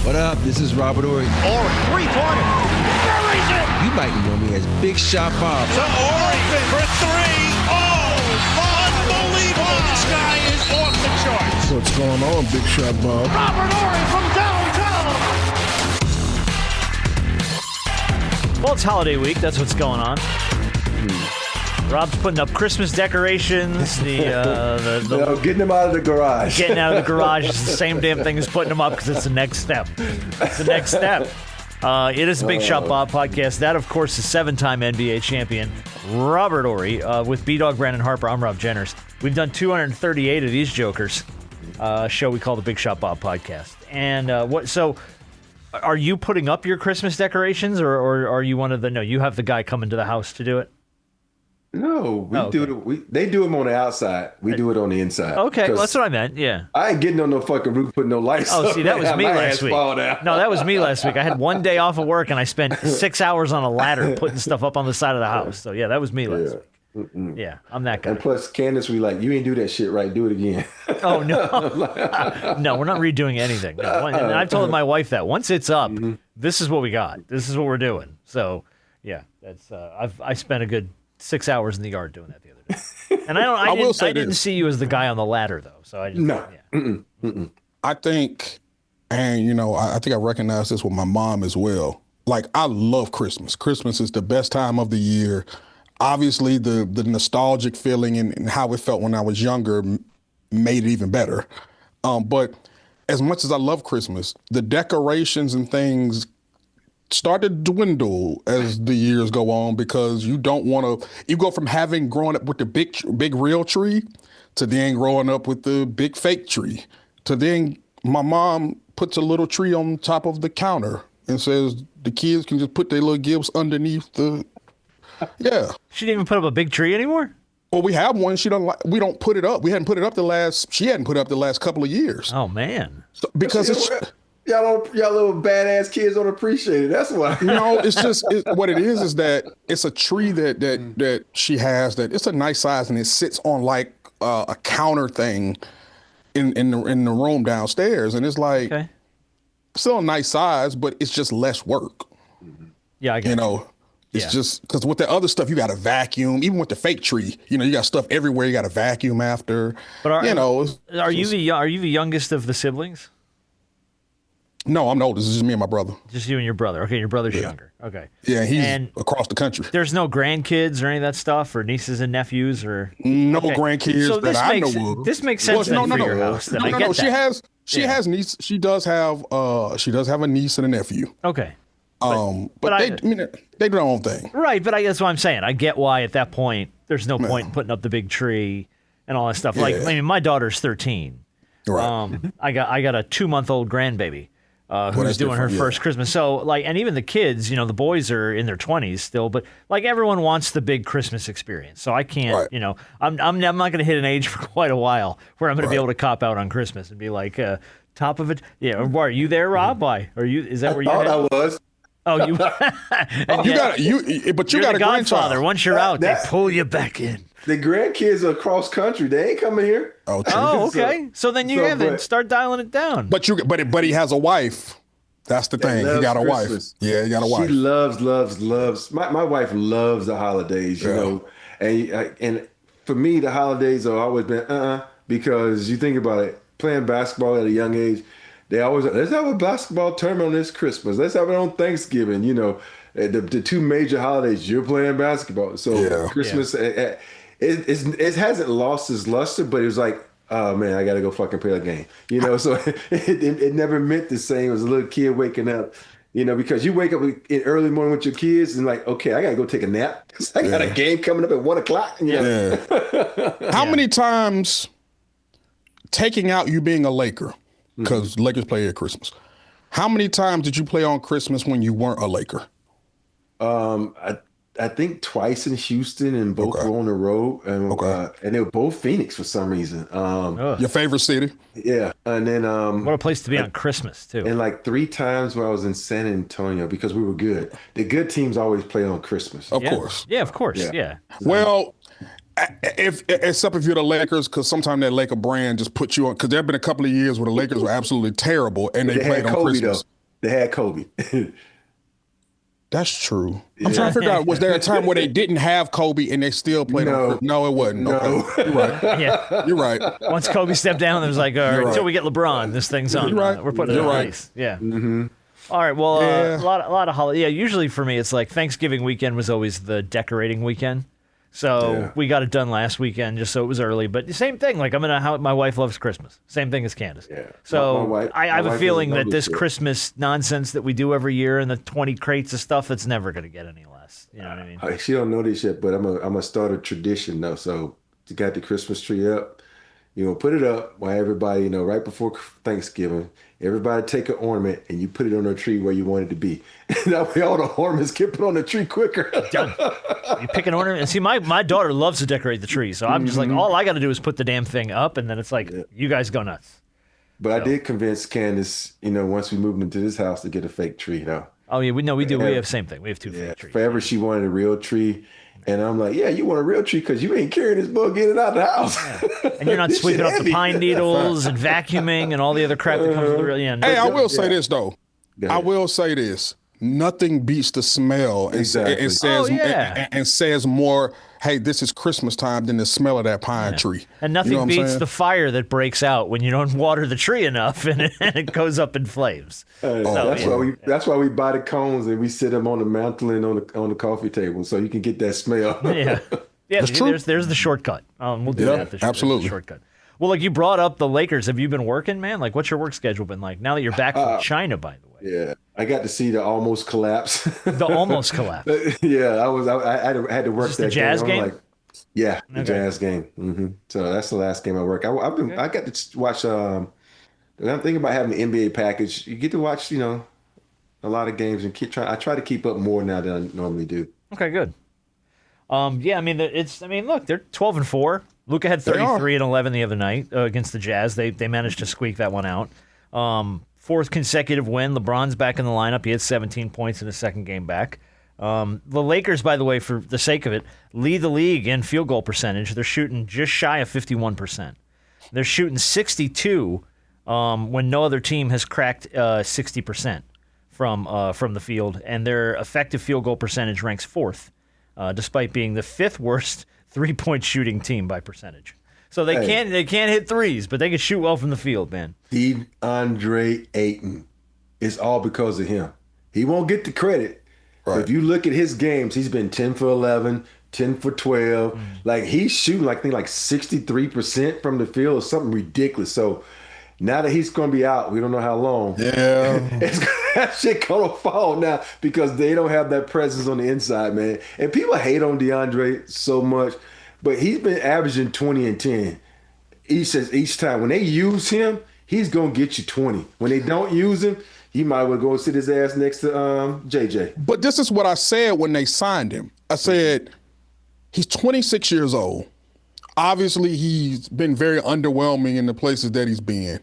What up? This is Robert Horry. Horry, three-pointer. Buries it. You might know me as Big Shot Bob. To Horry for three. Oh, unbelievable. This guy is off the charts. What's going on, Big Shot Bob? Robert Horry from downtown. Well, it's holiday week. That's what's going on. Rob's putting up Christmas decorations. Getting them out of the garage. Getting out of the garage is the same damn thing as putting them up because it's the next step. It's the next step. It is the Big Shot Bob podcast. That, of course, is seven-time NBA champion Robert Horry with B-Dog Brandon Harper. I'm Rob Jenners. We've done 238 of these jokers. Show we call the Big Shot Bob podcast. And So, are you putting up your Christmas decorations, or are you one of the? No, you have the guy coming to the house to do it. No, they do them on the outside. We do it on the inside. Okay, well, that's what I meant. Yeah. I ain't getting on no fucking roof putting no lights up. Oh, see, that was me last week. No, that was me last week. I had one day off of work and I spent 6 hours on a ladder putting stuff up on the side of the house. So yeah, that was me last week. Mm-mm. Yeah, I'm that guy. And plus, Candace, we like, you ain't do that shit right. Do it again. Oh no, no, we're not redoing anything. No. And I've told my wife that once it's up, this is what we got. This is what we're doing. So yeah, that's I spent a good 6 hours in the yard doing that the other day. And I didn't see you as the guy on the ladder though. So I just, no. Yeah. I think, and I think I recognize this with my mom as well. Like, I love Christmas. Christmas is the best time of the year. Obviously, the nostalgic feeling and how it felt when I was younger made it even better. But as much as I love Christmas, the decorations and things start to dwindle as the years go on because you don't want to. You go from having grown up with the big real tree to then growing up with the big fake tree to then my mom puts a little tree on top of the counter and says the kids can just put their little gifts underneath the. Yeah. She didn't even put up a big tree anymore? Well, we have one. We don't put it up. We hadn't put it up she hadn't put it up the last couple of years. Oh man. So, because y'all little badass kids don't appreciate it. That's why. No, it's just what it is that it's a tree that she has that it's a nice size and it sits on like a counter thing in the room downstairs, and it's like still a nice size, but it's just less work. Yeah, I get it. It's just because with the other stuff, you got to vacuum. Even with the fake tree, you got stuff everywhere. You got to vacuum after. But are you the youngest of the siblings? No, I'm the oldest. It's just me and my brother. Just you and your brother. Okay, your brother's younger. Okay. Yeah, he's across the country. There's no grandkids or any of that stuff, or nieces and nephews, or no grandkids so that I know of. This makes sense for your house. Then. No. She has niece. She does have a niece and a nephew. Okay. But they do their own thing. Right, but that's what I'm saying. I get why at that point there's no point in putting up the big tree and all that stuff. Like, my daughter's 13. Right. I got a 2-month-old grandbaby who's doing her first Christmas. So and even the kids, the boys are in their 20s still, but like everyone wants the big Christmas experience. So I can't, I'm not going to hit an age for quite a while where I'm going to be able to cop out on Christmas and be like top of it. Yeah, are you there, Rob? Why are you? Is that where you? I was. Oh, you! But you got a grandfather. Once you're out, they pull you back in. The grandkids are across country. They ain't coming here. Oh, true. Okay. So then start dialing it down. But he has a wife. That's the thing. He got a wife. Yeah, he got a wife. She loves. My wife loves the holidays. And for me, the holidays have always been because you think about it, playing basketball at a young age. They always let's have a basketball tournament on this Christmas. Let's have it on Thanksgiving. The two major holidays. You're playing basketball, so Christmas it hasn't lost its luster, but it was like, oh man, I got to go fucking play a game. So it never meant the same as a little kid waking up. Because you wake up in early morning with your kids and like, okay, I got to go take a nap because I got a game coming up at 1:00. Yeah. How many times taking out you being a Laker? Because Lakers play at Christmas. How many times did you play on Christmas when you weren't a Laker? I think twice in Houston, and both were on the road. And they were both Phoenix for some reason. Your favorite city? Yeah. And then what a place to be on Christmas too. And like 3 times when I was in San Antonio because we were good. The good teams always play on Christmas. Of course. Yeah, of course. Yeah. Well, except if you're the Lakers, because sometimes that Laker brand just puts you on. Because there have been a couple of years where the Lakers were absolutely terrible and they played on Christmas. They had Kobe. That's true. I'm trying to figure out, was there a time where they didn't have Kobe and they still played on Christmas? No, it wasn't. No. Okay. You're right. Yeah. You're right. Once Kobe stepped down, it was like, all right, until we get LeBron, this thing's on. You're right. We're putting it in place. Yeah. Mm-hmm. All right. Well, a lot of holiday. Yeah. Usually for me, it's like Thanksgiving weekend was always the decorating weekend. So we got it done last weekend just so it was early. But the same thing. Like my wife loves Christmas. Same thing as Candace. Yeah. So I have a feeling that this shit. Christmas nonsense that we do every year and the 20 crates of stuff, it's never going to get any less. You know what I mean? She don't know this yet, but I'm gonna start a tradition though. So you got the Christmas tree up. You know, put it up while everybody, right before Thanksgiving, everybody take an ornament and you put it on a tree where you want it to be. That way all the ornaments get put on the tree quicker. Done. You pick an ornament. And see, my daughter loves to decorate the tree. So I'm just like, all I got to do is put the damn thing up. And then it's like, you guys go nuts. But I did convince Candace, once we moved into this house to get a fake tree, though. Oh, yeah, we do. We have the same thing. We have two fake trees. Forever she wanted a real tree. And I'm like, yeah, you want a real tree because you ain't carrying this bug in and out of the house. Yeah. And you're not sweeping up the pine needles and vacuuming and all the other crap that comes with the real. Yeah, hey, I will say this, though. I will say this. Nothing beats the smell and says more, hey, this is Christmas time than the smell of that pine tree. And nothing beats the fire that breaks out when you don't water the tree enough and it goes up in flames. That's why we buy the cones and we sit them on the mantle and on the coffee table so you can get that smell. Yeah, there's the shortcut. We'll do that. Absolutely. The shortcut. Well, like you brought up the Lakers. Have you been working, man? Like, what's your work schedule been like now that you're back from China, by the way? Yeah, I got to see the almost collapse. The almost collapse. Yeah, I had to work that the Jazz game. The Jazz game. Mm-hmm. So that's the last game I work. I got to watch. I'm thinking about having the NBA package. You get to watch, a lot of games and I try to keep up more now than I normally do. Okay, good. Look, they're 12-4. Luka had 33 and 11 the other night against the Jazz. They managed to squeak that one out. Fourth consecutive win. LeBron's back in the lineup. He had 17 points in his second game back. The Lakers, by the way, for the sake of it, lead the league in field goal percentage. They're shooting just shy of 51%. They're shooting 62 when no other team has cracked 60% from the field, and their effective field goal percentage ranks fourth, despite being the fifth worst three-point shooting team by percentage. So they can't hit threes, but they can shoot well from the field, man. DeAndre Ayton, it's all because of him. He won't get the credit. Right. But if you look at his games, he's been 10 for 11, 10 for 12. Like he's shooting like 63% from the field or something ridiculous. So now that he's going to be out, we don't know how long. Yeah. That shit going to fall now because they don't have that presence on the inside, man. And people hate on DeAndre so much, but he's been averaging 20 and 10. Each time. When they use him, he's going to get you 20. When they don't use him, he might well go sit his ass next to JJ. But this is what I said when they signed him. I said, he's 26 years old. Obviously, he's been very underwhelming in the places that he's been.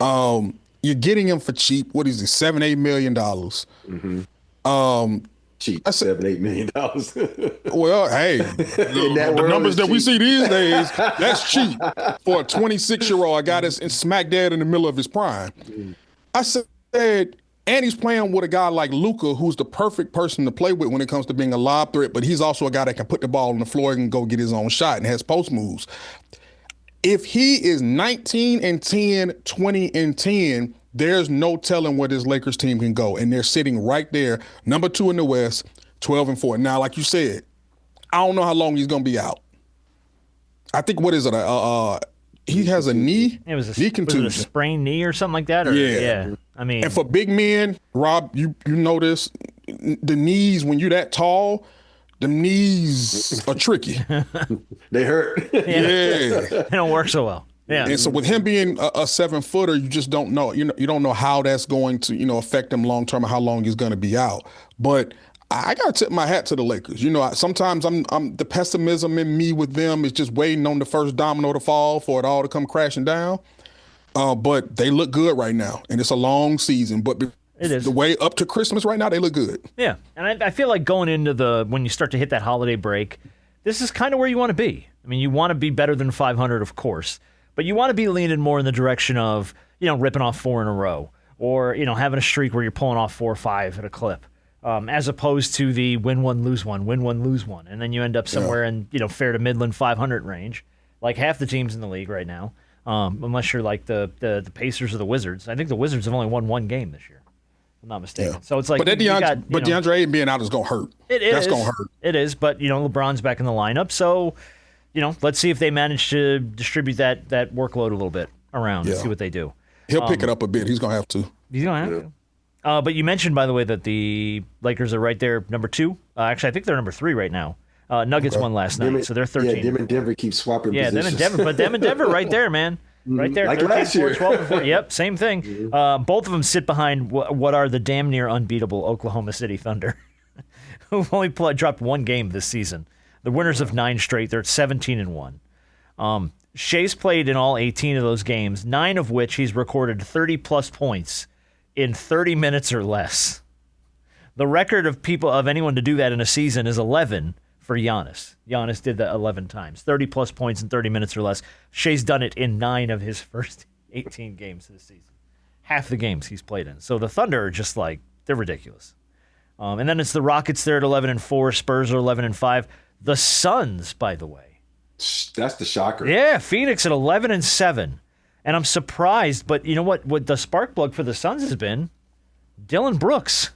You're getting him for cheap. What is it, $7-8 million? Mm-hmm. Cheap, $7-8 million. Well, hey, the numbers that we see these days, that's cheap for a 26-year-old. I got us smack dab in the middle of his prime. Mm-hmm. I said, and he's playing with a guy like Luka, who's the perfect person to play with when it comes to being a lob threat, but he's also a guy that can put the ball on the floor and go get his own shot and has post moves. If he is 19 and 10, 20 and 10, there's no telling where this Lakers team can go. And they're sitting right there, number 2 in the West, 12 and 4. Now, like you said, I don't know how long he's going to be out. I think, what is it? He has a knee contusion. Was it a sprained knee or something like that? Yeah. I mean, and for big men, Rob, you know this, the knees, when you're that tall, the knees are tricky. They hurt. Yeah. They don't work so well. Yeah. And so with him being a 7-footer, you just don't know. You don't know how that's going to, affect him long term or how long he's going to be out. But I got to tip my hat to the Lakers. Sometimes I'm the pessimism in me with them is just waiting on the first domino to fall for it all to come crashing down. But they look good right now, and it's a long season. But it is. The way up to Christmas right now, they look good. Yeah, and I feel like going into when you start to hit that holiday break, this is kind of where you want to be. I mean, you want to be better than 500, of course, but you want to be leaning more in the direction of, ripping off 4 in a row or having a streak where you're pulling off 4 or 5 at a clip, as opposed to the win one, lose one, and then you end up somewhere in fair to Midland 500 range, like half the teams in the league right now, unless you're like the Pacers or the Wizards. I think the Wizards have only won 1 game this year, if I'm not mistaken. Yeah. So it's like, but DeAndre Ayton being out is gonna hurt. That's gonna hurt. It is, but LeBron's back in the lineup, so let's see if they manage to distribute that workload a little bit around and see what they do. He'll pick it up a bit. He's gonna have to. He's gonna have to. But you mentioned, by the way, that the Lakers are right there, number 2. Actually, I think they're number 3 right now. Nuggets won last night, so they're 13. Yeah, them and Denver keep swapping positions. Them and Denver right there, man. Right there, like 13, last year. 12, 4. Yep, same thing. Both of them sit behind what are the damn near unbeatable Oklahoma City Thunder, who've only dropped 1 game this season. The winners of 9 straight. They're at 17-1. Shea's played in all 18 of those games, 9 of which he's recorded 30-plus points in 30 minutes or less. The record of anyone to do that in a season is 11 for Giannis. Giannis did that 11 times, 30-plus points in 30 minutes or less. Shea's done it in 9 of his first 18 games this season. Half the games he's played in. So the Thunder are just they're ridiculous. And then it's the Rockets there at 11-4. Spurs are 11-5. The Suns, by the way. That's the shocker. Yeah, Phoenix at 11-7. And I'm surprised, but you know what the spark plug for the Suns has been? Dillon Brooks.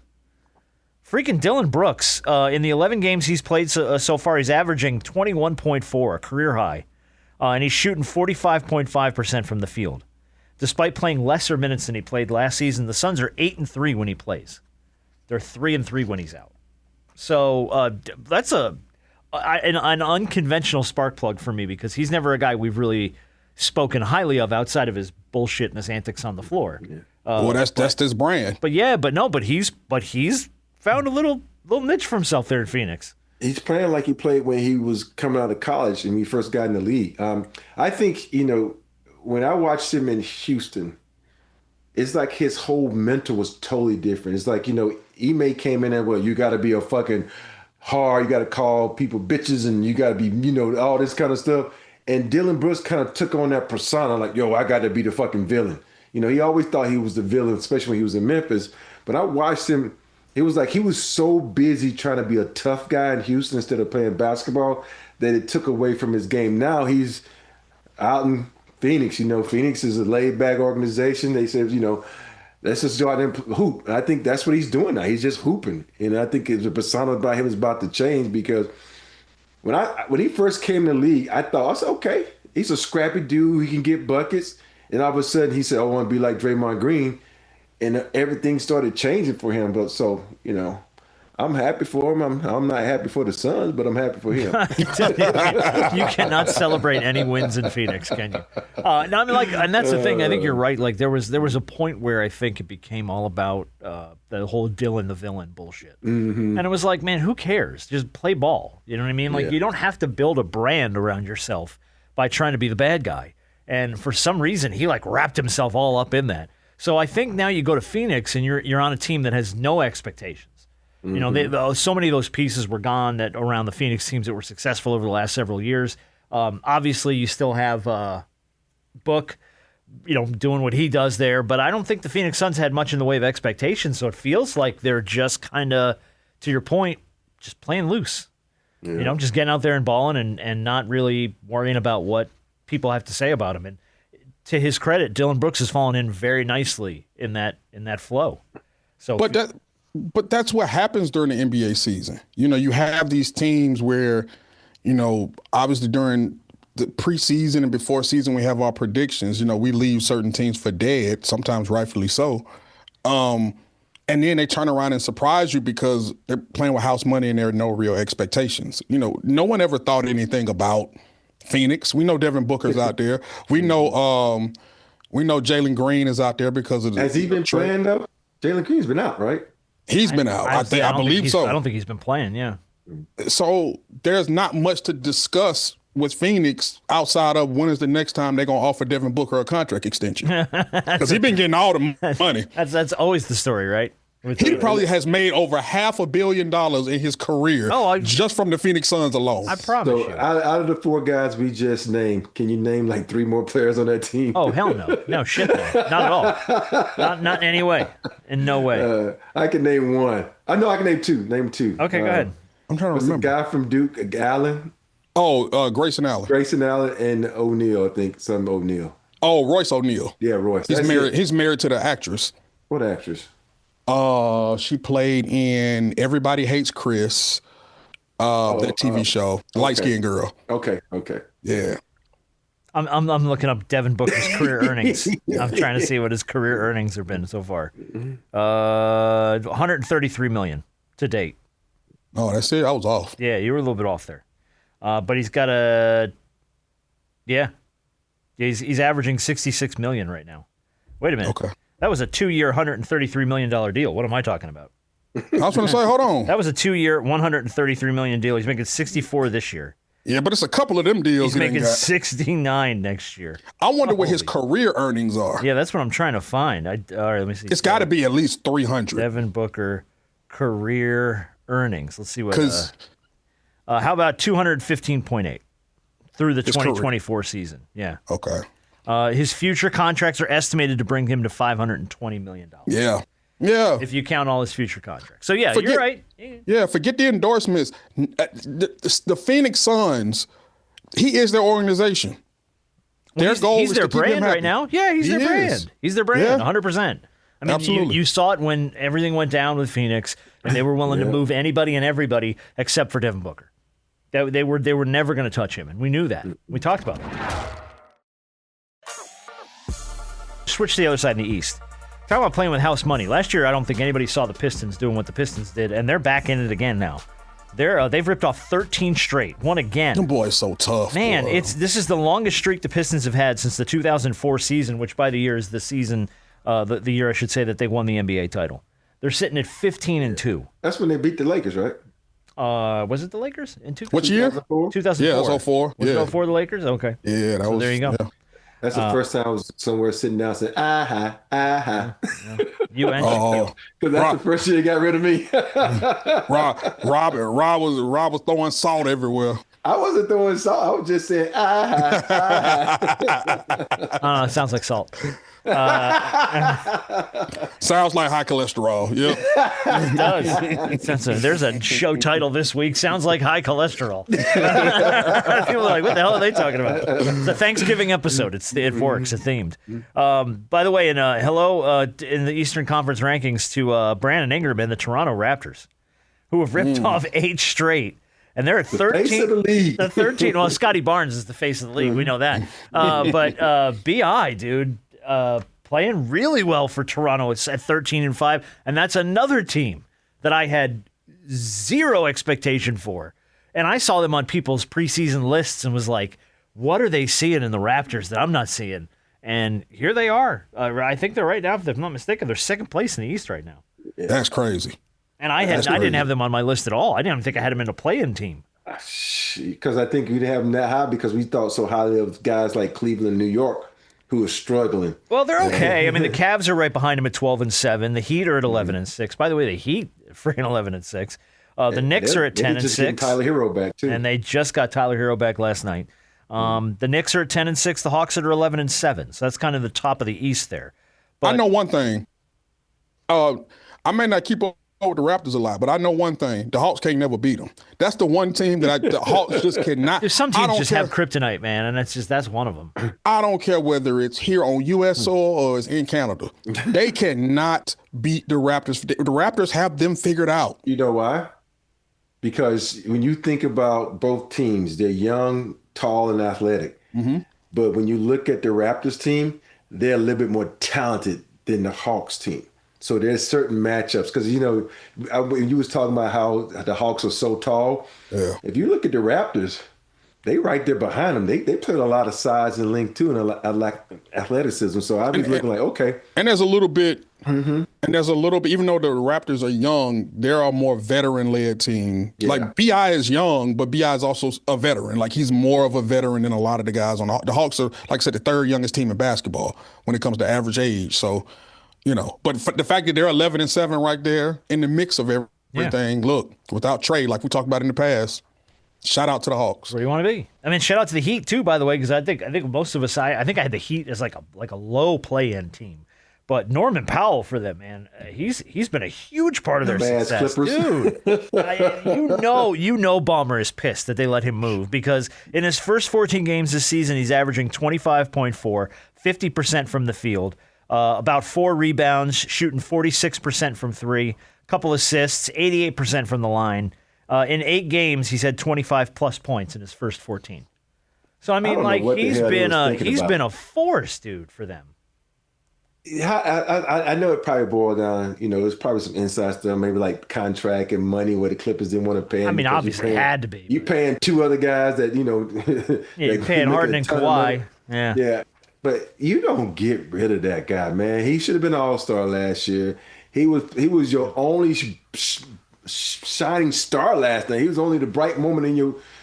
Freaking Dillon Brooks. In the 11 games he's played so far, he's averaging 21.4, a career high. And he's shooting 45.5% from the field. Despite playing lesser minutes than he played last season, the Suns are 8-3 when he plays. They're 3-3 when he's out. So that's an unconventional spark plug for me, because he's never a guy we've really spoken highly of outside of his bullshit and his antics on the floor. Well, that's his brand. But he's found a little niche for himself there in Phoenix. He's playing like he played when he was coming out of college and he first got in the league. I think, when I watched him in Houston, it's like his whole mental was totally different. It's like, Ime came in and, well, you got to be a fucking hard, you got to call people bitches, and you got to be, all this kind of stuff. And Dillon Brooks kind of took on that persona, like, yo, I got to be the fucking villain. He always thought he was the villain, especially when he was in Memphis. But I watched him. It was like he was so busy trying to be a tough guy in Houston instead of playing basketball that it took away from his game. Now he's out in Phoenix. Phoenix is a laid-back organization. They said, let's just go out and hoop. And I think that's what he's doing now. He's just hooping. And I think the persona about him is about to change, because when he first came in the league, I said, okay, he's a scrappy dude. He can get buckets. And all of a sudden he said, I want to be like Draymond Green. And everything started changing for him. But so, I'm happy for him. I'm not happy for the Suns, but I'm happy for him. You cannot celebrate any wins in Phoenix, can you? No, and that's the thing. I think you're right. Like there was a point where I think it became all about the whole Dylan the villain bullshit, and it was like, man, who cares? Just play ball. You know what I mean? Like you don't have to build a brand around yourself by trying to be the bad guy. And for some reason, he wrapped himself all up in that. So I think now you go to Phoenix and you're on a team that has no expectations. So many of those pieces were gone that around the Phoenix teams that were successful over the last several years. Obviously, you still have Book, doing what he does there. But I don't think the Phoenix Suns had much in the way of expectations. So it feels like they're just kind of, to your point, just playing loose. Yeah. Just getting out there and balling and not really worrying about what people have to say about him. And to his credit, Dillon Brooks has fallen in very nicely in that flow. So, But that's what happens during the NBA season. You have these teams where, obviously during the preseason and before season, we have our predictions. We leave certain teams for dead, sometimes rightfully so. And then they turn around and surprise you because they're playing with house money and there are no real expectations. No one ever thought anything about Phoenix. We know Devin Booker's out there. We know Jalen Green is out there because of the. Has he been playing though? Jalen Green's been out, right? He's been out. I believe so. I don't think he's been playing. Yeah. So there's not much to discuss with Phoenix outside of when is the next time they're gonna offer Devin Booker a contract extension, because he's been getting all the money. That's always the story, right? He probably has made over $500 million in his career just from the Phoenix Suns alone. I promise you. Out of the 4 guys we just named, can you name like 3 more players on that team? Oh, hell no. No, shit, no. Not at all. Not in any way. In no way. I can name 1. I know I can name 2. Name 2. Okay, go ahead. I'm trying to remember. The guy from Duke, Allen? Oh, Grayson Allen. Grayson Allen and O'Neal, I think. Some O'Neal. Oh, Royce O'Neal. Yeah, Royce. He's married. He's married to the actress. What actress? She played in Everybody Hates Chris, that TV show, light-skinned girl. Okay. Yeah. I'm looking up Devin Booker's career earnings. I'm trying to see what his career earnings have been so far. 133 million to date. Oh, that's it. I was off. Yeah, you were a little bit off there. But he's got he's averaging 66 million right now. Wait a minute. Okay. That was a 2-year, $133 million deal. What am I talking about? I was going to say, hold on. That was a 2-year, $133 million deal. He's making 64 this year. Yeah, but it's a couple of them deals. He's making 69 next year. I wonder what his career earnings are. Yeah, that's what I'm trying to find. All right, let me see. It's got to be at least 300. Devin Booker career earnings. Let's see what. How about 215.8 through the 2024 season? Yeah. Okay. His future contracts are estimated to bring him to $520 million. Yeah. If you count all his future contracts. So, you're right. Yeah, forget the endorsements. The Phoenix Suns, he is their organization. Their goal he's is their to keep brand him right now. Yeah, he's their brand. He's their brand, 100%. I mean, absolutely. You saw it when everything went down with Phoenix, and they were willing to move anybody and everybody except for Devin Booker. They were never going to touch him, and we knew that. We talked about it. Switch to the other side in the East. Talk about playing with house money. Last year, I don't think anybody saw the Pistons doing what the Pistons did, and they're back in it again now. They've ripped off 13 straight. Won again. Them boys so tough. Man, boy. this is the longest streak the Pistons have had since the 2004 season, which by the year is the season, the year I should say that they won the NBA title. They're sitting at 15-2. That's when they beat the Lakers, right? Was it the Lakers in What year? 2004. Yeah, it was 04. Was it 04 the Lakers? Okay. Yeah, that was. There you go. Yeah. That's the first time I was somewhere sitting down saying, aha. You and Because that's the first year they got rid of me. Rob was throwing salt everywhere. I wasn't throwing salt. I was just saying, aha. sounds like salt. Sounds like high cholesterol. Yep. It does. There's a show title this week. Sounds like high cholesterol. People are like, what the hell are they talking about? It's a Thanksgiving episode. It works. It's themed. By the way, hello in the Eastern Conference rankings to Brandon Ingram and the Toronto Raptors, who have ripped off 8 straight. And they're at 13. Face of the league. The 13. Well, Scotty Barnes is the face of the league. We know that. But BI, dude, playing really well for Toronto. It's at 13-5, and that's another team that I had zero expectation for. And I saw them on people's preseason lists and was like, what are they seeing in the Raptors that I'm not seeing? And here they are. I think they're right now, if I'm not mistaken, they're second place in the East right now. That's crazy. And I didn't have them on my list at all. I didn't think I had them in a play-in team. Because I think we didn't have them that high because we thought so highly of guys like Cleveland, New York, who are struggling. Well, they're okay. I mean, the Cavs are right behind them at 12-7. The Heat are at 11-6. By the way, the Heat are freaking 11-6. The Knicks are at 10-6. Tyler Hero back too, and they just got Tyler Hero back last night. The Knicks are at 10-6. The Hawks are 11-7. So that's kind of the top of the East there. But I know one thing. I may not keep up with the Raptors a lot, but I know one thing: the Hawks can't never beat them. That's the one team that the Hawks just cannot. There's some teams just have kryptonite, man, and that's one of them. I don't care whether it's here on U.S. soil or it's in Canada. They cannot beat the Raptors. The Raptors have them figured out. You know why? Because when you think about both teams, they're young, tall, and athletic. Mm-hmm. But when you look at the Raptors team, they're a little bit more talented than the Hawks team. So there's certain matchups because, when you was talking about how the Hawks are so tall, if you look at the Raptors, they right there behind them. They play a lot of size and length too, and a lot of athleticism. So I was looking like, okay. And there's a little bit, even though the Raptors are young, they're a more veteran-led team. Yeah. Like BI is young, but BI is also a veteran. Like he's more of a veteran than a lot of the guys on the Hawks are. Like I said, the third youngest team in basketball when it comes to average age. So. But the fact that they're 11-7 right there in the mix of everything, look, without trade, like we talked about in the past, shout out to the Hawks. Where do you want to be? I mean, shout out to the Heat too, by the way, because I think most of us, I think I had the Heat as like a low play-in team. But Norman Powell for them, man, he's been a huge part of their success, dude. You know, Ballmer is pissed that they let him move because in his first 14 games this season, he's averaging 25.4, 50% from the field, about 4 rebounds, shooting 46% from 3, couple assists, 88% from the line. In 8 games, he's had 25-plus points in his first 14. So I mean, like he's been a force, dude, for them. I know it probably boiled down, there's probably some inside stuff, maybe like contract and money where the Clippers didn't want to pay him. I mean, obviously it had to be. You're paying 2 other guys that, you're paying Harden and Kawhi. Yeah. Yeah. But you don't get rid of that guy, man. He should have been an all-star last year. He was your only shining star last night. He was only the bright moment in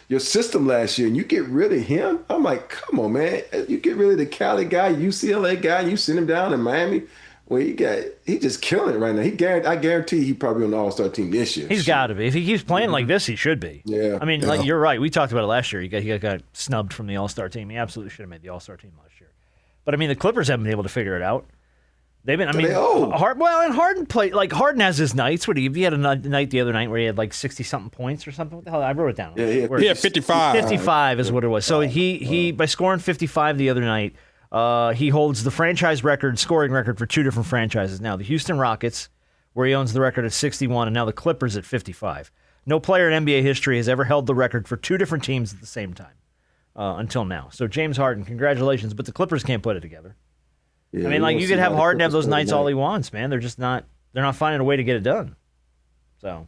your system last year, and you get rid of him? I'm like, come on, man. You get rid of the Cali guy, UCLA guy, and you send him down to Miami. Well, he's just killing it right now. I guarantee he probably on the All-Star team this year. He's got to be. If he keeps playing like this, he should be. Yeah. I mean, like you're right. We talked about it last year. He got snubbed from the All-Star team. He absolutely should have made the All-Star team last year. But I mean, the Clippers haven't been able to figure it out. They've been. I mean, and Harden played like Harden has his nights. He had a night the other night where he had like 60-something points or something. What the hell? I wrote it down. Yeah, he had 55. 55 is what it was. So he by scoring 55 the other night, he holds the franchise scoring record for 2 different franchises now. The Houston Rockets, where he owns the record at 61, and now the Clippers at 55. No player in NBA history has ever held the record for 2 different teams at the same time until now. So James Harden, congratulations, but the Clippers can't put it together. Yeah, I mean, like you could have Harden have those nights all he wants, man. They're just not. They're not finding a way to get it done. So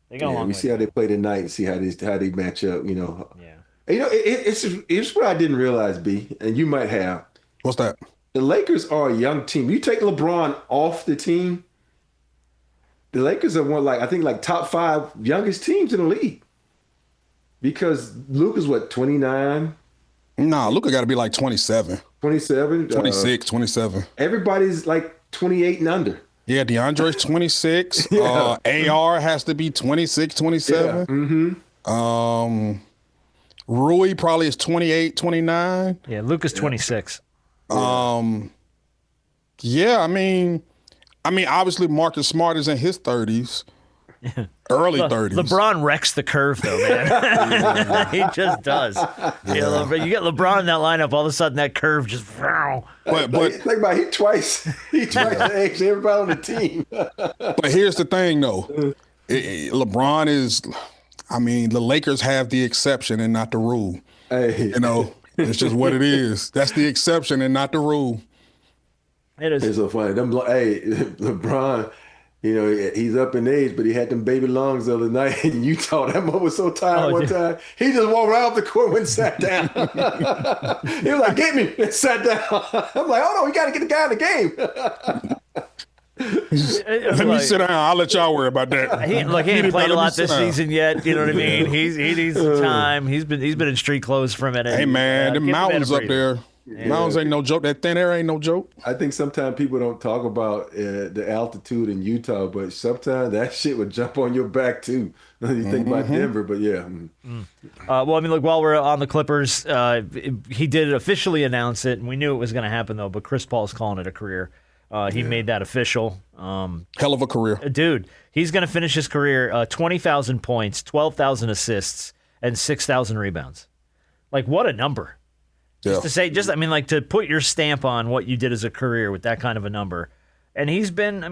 they got a long way. We see how they play tonight and see how they match up. Yeah. It's what I didn't realize, B, and you might have. What's that? The Lakers are a young team. You take LeBron off the team, the Lakers are one top 5 youngest teams in the league. Because Luka's 29. Nah, Luka got to be like 27. 27? 26, 27. Everybody's like 28 and under. Yeah, DeAndre's 26. Yeah. AR has to be 26, 27. Yeah. Mm-hmm. Rui probably is 28, 29. Yeah, Luka's 26. Yeah, I mean, obviously Marcus Smart is in his 30s. Early 30s. LeBron wrecks the curve, though, man. He just does. Yeah. You get LeBron in that lineup, all of a sudden that curve just. But think about it, he twice aged everybody on the team. But here's the thing, though. LeBron is. I mean, the Lakers have the exception and not the rule. Hey. It's just what it is. That's the exception and not the rule. It is. It's so funny. LeBron. He's up in age, but he had them baby lungs the other night in Utah. That mother was so tired one time. He just walked right off the court and sat down. He was like, get me, and sat down. I'm like, oh no, we got to get the guy in the game. Let me sit down. I'll let y'all worry about that. He ain't played a lot this season yet. You know what I mean? He needs some time. He's been in street clothes for a minute. Hey man, the mountains up there. Yeah. Mountains ain't no joke. That thin air ain't no joke. I think sometimes people don't talk about the altitude in Utah, but sometimes that shit would jump on your back too. You think about Denver, but yeah. Well, I mean, look, while we're on the Clippers, he did officially announce it, and we knew it was going to happen though. But Chris Paul's calling it a career. He made that official. Hell of a career, dude. He's going to finish his career 20,000 points, 12,000 assists, and 6,000 rebounds. Like, what a number. Just to say, to put your stamp on what you did as a career with that kind of a number. And he's been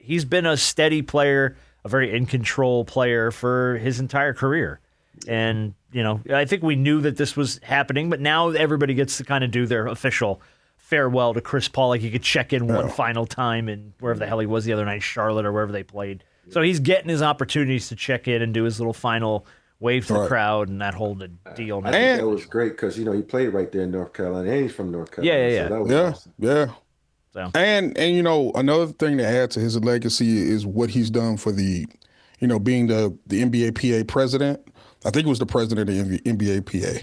a steady player, a very in control player for his entire career. And, I think we knew that this was happening, but now everybody gets to kind of do their official farewell to Chris Paul. Like he could check in one final time in wherever the hell he was the other night, Charlotte or wherever they played. So he's getting his opportunities to check in and do his little final wave to the crowd and that whole deal. I think that was great because he played right there in North Carolina, and he's from North Carolina. Yeah. So that was awesome. Yeah. So. And another thing to add to his legacy is what he's done for the, being the NBA PA president. I think it was the president of the NBA PA,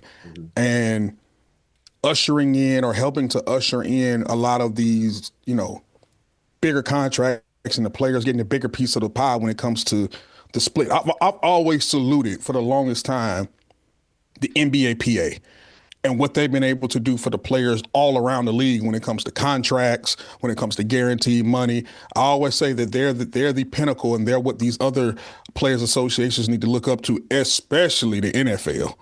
and ushering in or helping to usher in a lot of these, bigger contracts and the players getting a bigger piece of the pie when it comes to the split. I've always saluted for the longest time the NBA PA and what they've been able to do for the players all around the league when it comes to contracts, when it comes to guaranteed money. I always say that they're the pinnacle, and they're what these other players associations need to look up to, especially the NFL,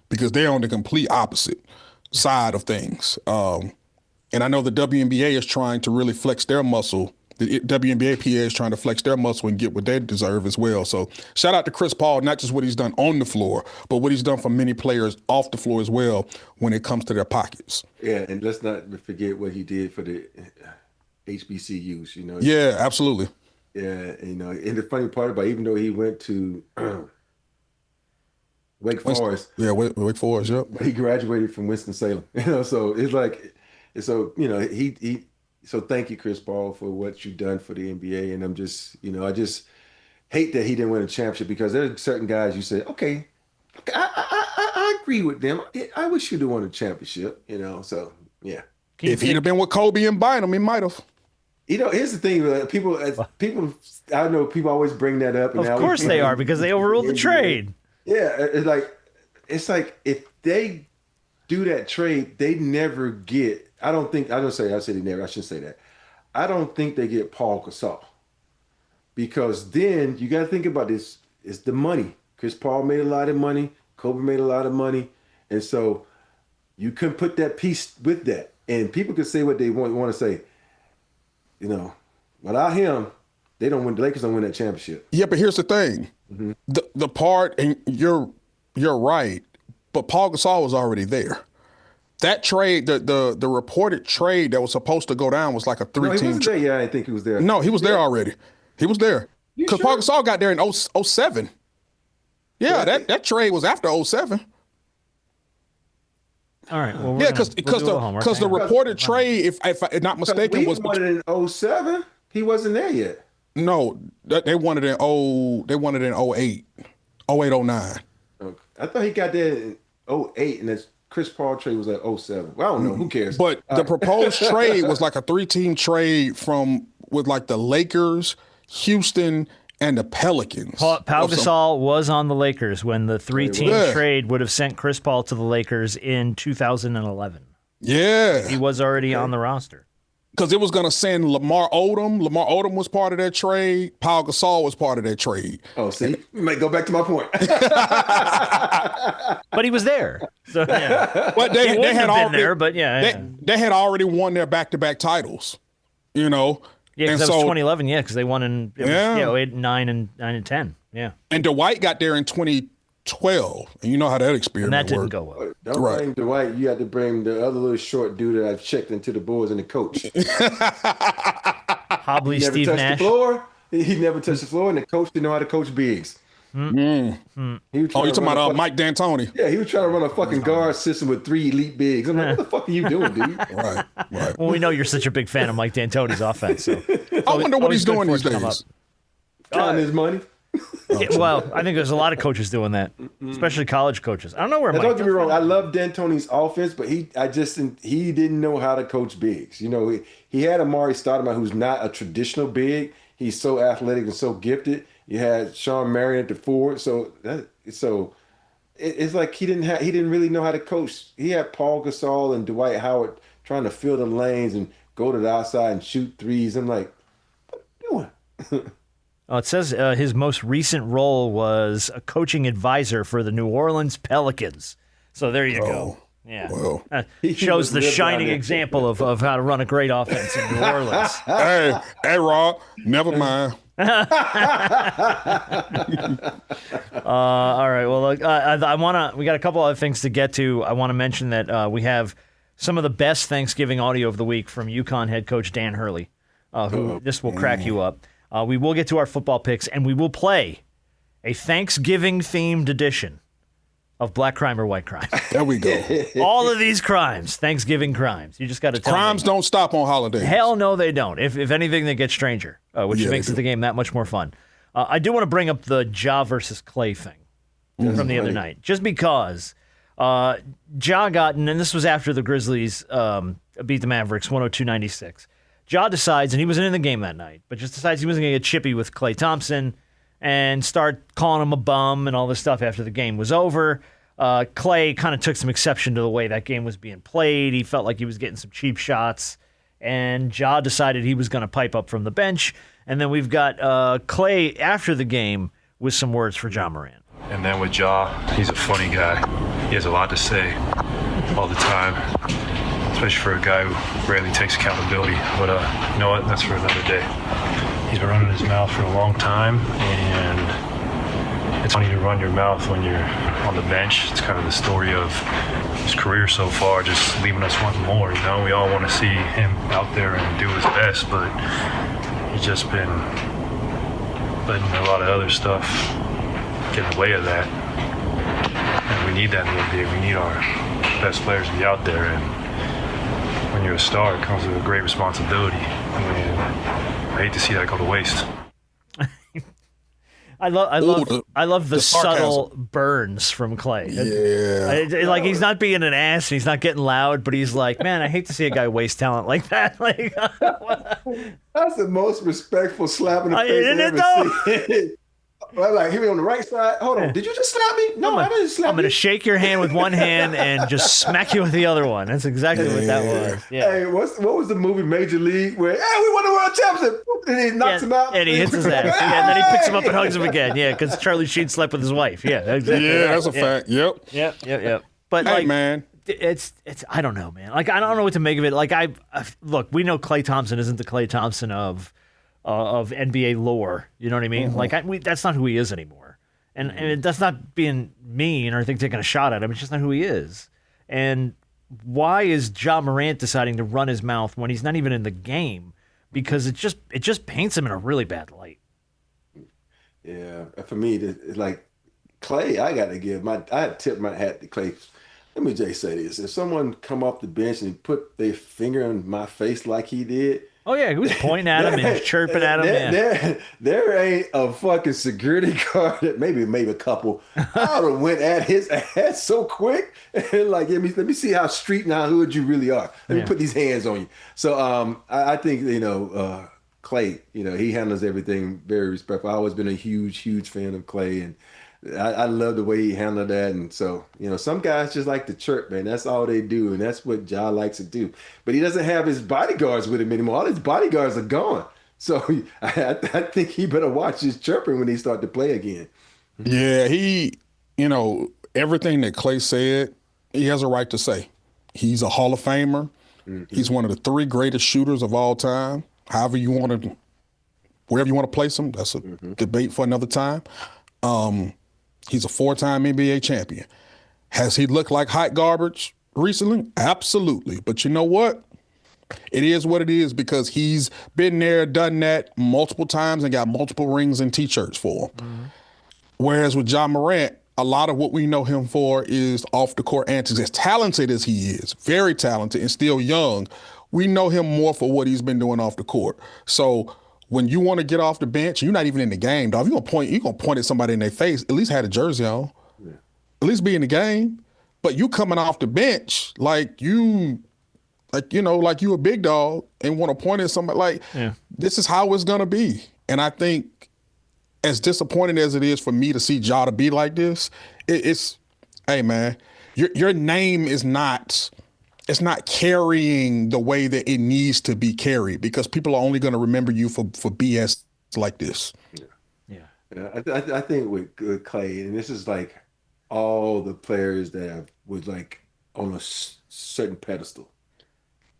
because they're on the complete opposite side of things. And I know the WNBA is trying to really flex their muscle. The WNBA PA is trying to flex their muscle and get what they deserve as well. So shout out to Chris Paul, not just what he's done on the floor, but what he's done for many players off the floor as well when it comes to their pockets. Yeah, and let's not forget what he did for the HBCUs, Yeah, absolutely. Yeah, and the funny part about, even though he went to Wake Forest. Yeah, Wake Forest, yep. He graduated from Winston-Salem. So it's like, so thank you, Chris Paul, for what you've done for the NBA. And I'm just, I just hate that he didn't win a championship, because there are certain guys you say, okay, I agree with them. I wish you'd have won a championship, so yeah. If he'd have been with Kobe and Bynum, he might have. Here's the thing, people, I know people always bring that up. And of course they are, because they overruled the trade. Yeah, it's like if they do that trade, they never get. I shouldn't say that. I don't think they get Paul Gasol, because then you got to think about this. It's the money. Chris Paul made a lot of money. Kobe made a lot of money, and so you couldn't put that piece with that. And people can say what they want to say. Without him, they don't win. The Lakers don't win that championship. Yeah, but here's the thing. Mm-hmm. The part, and you're right, but Paul Gasol was already there. That trade, the reported trade that was supposed to go down was like a 3-team. No, he wasn't there. Yeah, I didn't think he was there. No, he was there already. He was there. Because Paul Gasol got there in 07. Yeah, that trade was after 07. All right. Well, yeah, because the reported trade, if I'm not mistaken, was wanted in 07. He wasn't there yet. No, they wanted in 08, 09. Okay. I thought he got there in 08, and that's Chris Paul trade was at 07. Well, I don't know. Who cares? But the proposed trade was like a 3-team trade with like the Lakers, Houston, and the Pelicans. Pau Gasol was on the Lakers when the 3-team trade would have sent Chris Paul to the Lakers in 2011. Yeah. He was already on the roster. Because it was going to send Lamar Odom. Lamar Odom was part of that trade. Pau Gasol was part of that trade. Oh, see? You might go back to my point. But he was there. So, yeah. But they had already, there, but yeah. They had already won their back-to-back titles, Yeah, because that was 2011, because they won in 8, 9, and 10. Yeah. And Dwight got there in 2012, and you know how that experiment worked. And that didn't worked. go well. Don't blame Dwight. You had to blame the other little short dude that I've checked into the Bulls and the coach. Hobbly Steve Nash. He never touched the floor, and the coach didn't know how to coach bigs. You talking about Mike D'Antoni? Yeah, he was trying to run a fucking guard system with 3 elite bigs. I'm like, what the fuck are you doing, dude? Right. Well, we know you're such a big fan of Mike D'Antoni's offense. So I wonder what he's doing these days. Counting his money. Well, I think there's a lot of coaches doing that, especially college coaches. I don't know where. Don't get me wrong. I love D'Antoni's offense, but he didn't know how to coach bigs. He had Amari Stoudemire, who's not a traditional big. He's so athletic and so gifted. You had Sean Marion at the forward, so it's like he didn't really know how to coach. He had Paul Gasol and Dwight Howard trying to fill the lanes and go to the outside and shoot threes. I'm like, what are you doing? It says his most recent role was a coaching advisor for the New Orleans Pelicans. So there you go. Yeah. Well, shows the shining example of how to run a great offense in New Orleans. Hey, Rob, never mind. All right. Well, look, we got a couple other things to get to. I want to mention that we have some of the best Thanksgiving audio of the week from UConn head coach Dan Hurley, who this will crack you up. We will get to our football picks, and we will play a Thanksgiving-themed edition of Black Crime or White Crime. There we go. All of these crimes, Thanksgiving crimes. You just got to tell Crimes me. don't stop on holidays. Hell no, they don't. If anything, they get stranger, which makes the game that much more fun. I do want to bring up the Ja versus Clay thing from the other night, just because Ja got, and this was after the Grizzlies beat the Mavericks 102-96. Ja decides, and he wasn't in the game that night, but just decides he wasn't going to get chippy with Klay Thompson and start calling him a bum and all this stuff after the game was over. Klay kind of took some exception to the way that game was being played. He felt like he was getting some cheap shots, and Ja decided he was going to pipe up from the bench. And then we've got Klay after the game with some words for Ja Morant. And then with Ja, he's a funny guy. He has a lot to say all the time, especially for a guy who rarely takes accountability. But you know what? That's for another day. He's been running his mouth for a long time, and it's funny to run your mouth when you're on the bench. It's kind of the story of his career so far, just leaving us wanting more. You know, we all want to see him out there and do his best, but he's just been letting a lot of other stuff get in the way of that. And we need that in the NBA. We need our best players to be out there. And when you're a star, it comes with a great responsibility. And I hate to see that go to waste. I love the subtle burns from Klay. Yeah. Like he's not being an ass and he's not getting loud, but he's like, man, I hate to see a guy waste talent like that. Like, that's the most respectful slap in the face I've ever seen. Like, hit me on the right side. Hold on. Did you just slap me? No, I didn't slap you. I'm going to shake your hand with one hand and just smack you with the other one. That's exactly what that was. Yeah. Hey, what was the movie Major League where, hey, we won the world championship, and he knocks him out? And he hits his ass. Yeah, and then he picks him up and hugs him again. Yeah, because Charlie Sheen slept with his wife. Yeah, exactly. Yeah, that's a fact. Yep. But hey, like, man. It's I don't know, man. Like, I don't know what to make of it. Like, look, we know Klay Thompson isn't the Klay Thompson of NBA lore. You know what I mean? Mm-hmm. Like, that's not who he is anymore. And that's not being mean or I think taking a shot at him. It's just not who he is. And why is Ja Morant deciding to run his mouth when he's not even in the game? Because it just paints him in a really bad light. Yeah, for me, it's like Klay. I tip my hat to Klay. Let me just say this: if someone come off the bench and put their finger in my face like he did. Oh, yeah, he was pointing at him and chirping at him. There ain't a fucking security guard, maybe a couple. I would have went at his ass so quick. And like, let me see how street and how hood you really are. Let me put these hands on you. So I think, Klay, he handles everything very respectful. I've always been a huge fan of Klay, and I love the way he handled that. And so, some guys just like to chirp, man. That's all they do. And that's what Ja likes to do. But he doesn't have his bodyguards with him anymore. All his bodyguards are gone. So I think he better watch his chirping when he start to play again. Yeah, everything that Klay said, he has a right to say. He's a Hall of Famer. Mm-hmm. He's one of the 3 greatest shooters of all time. Wherever you want to place him, that's a debate for another time. He's a 4-time NBA champion. Has he looked like hot garbage recently? Absolutely. But you know what? It is what it is because he's been there, done that multiple times and got multiple rings and T-shirts for him. Mm-hmm. Whereas with Ja Morant, a lot of what we know him for is off the court antics. As talented as he is, very talented and still young, we know him more for what he's been doing off the court. So when you want to get off the bench, you're not even in the game, dog. You're gonna point at somebody in their face, at least have a jersey on. Yeah. At least be in the game. But you coming off the bench like you a big dog and want to point at somebody this is how it's gonna be. And I think as disappointing as it is for me to see Ja to be like this, it's hey man, your name is not. It's not carrying the way that it needs to be carried because people are only going to remember you for BS like this. Yeah. I think with Klay, and this is like all the players that was like on a certain pedestal.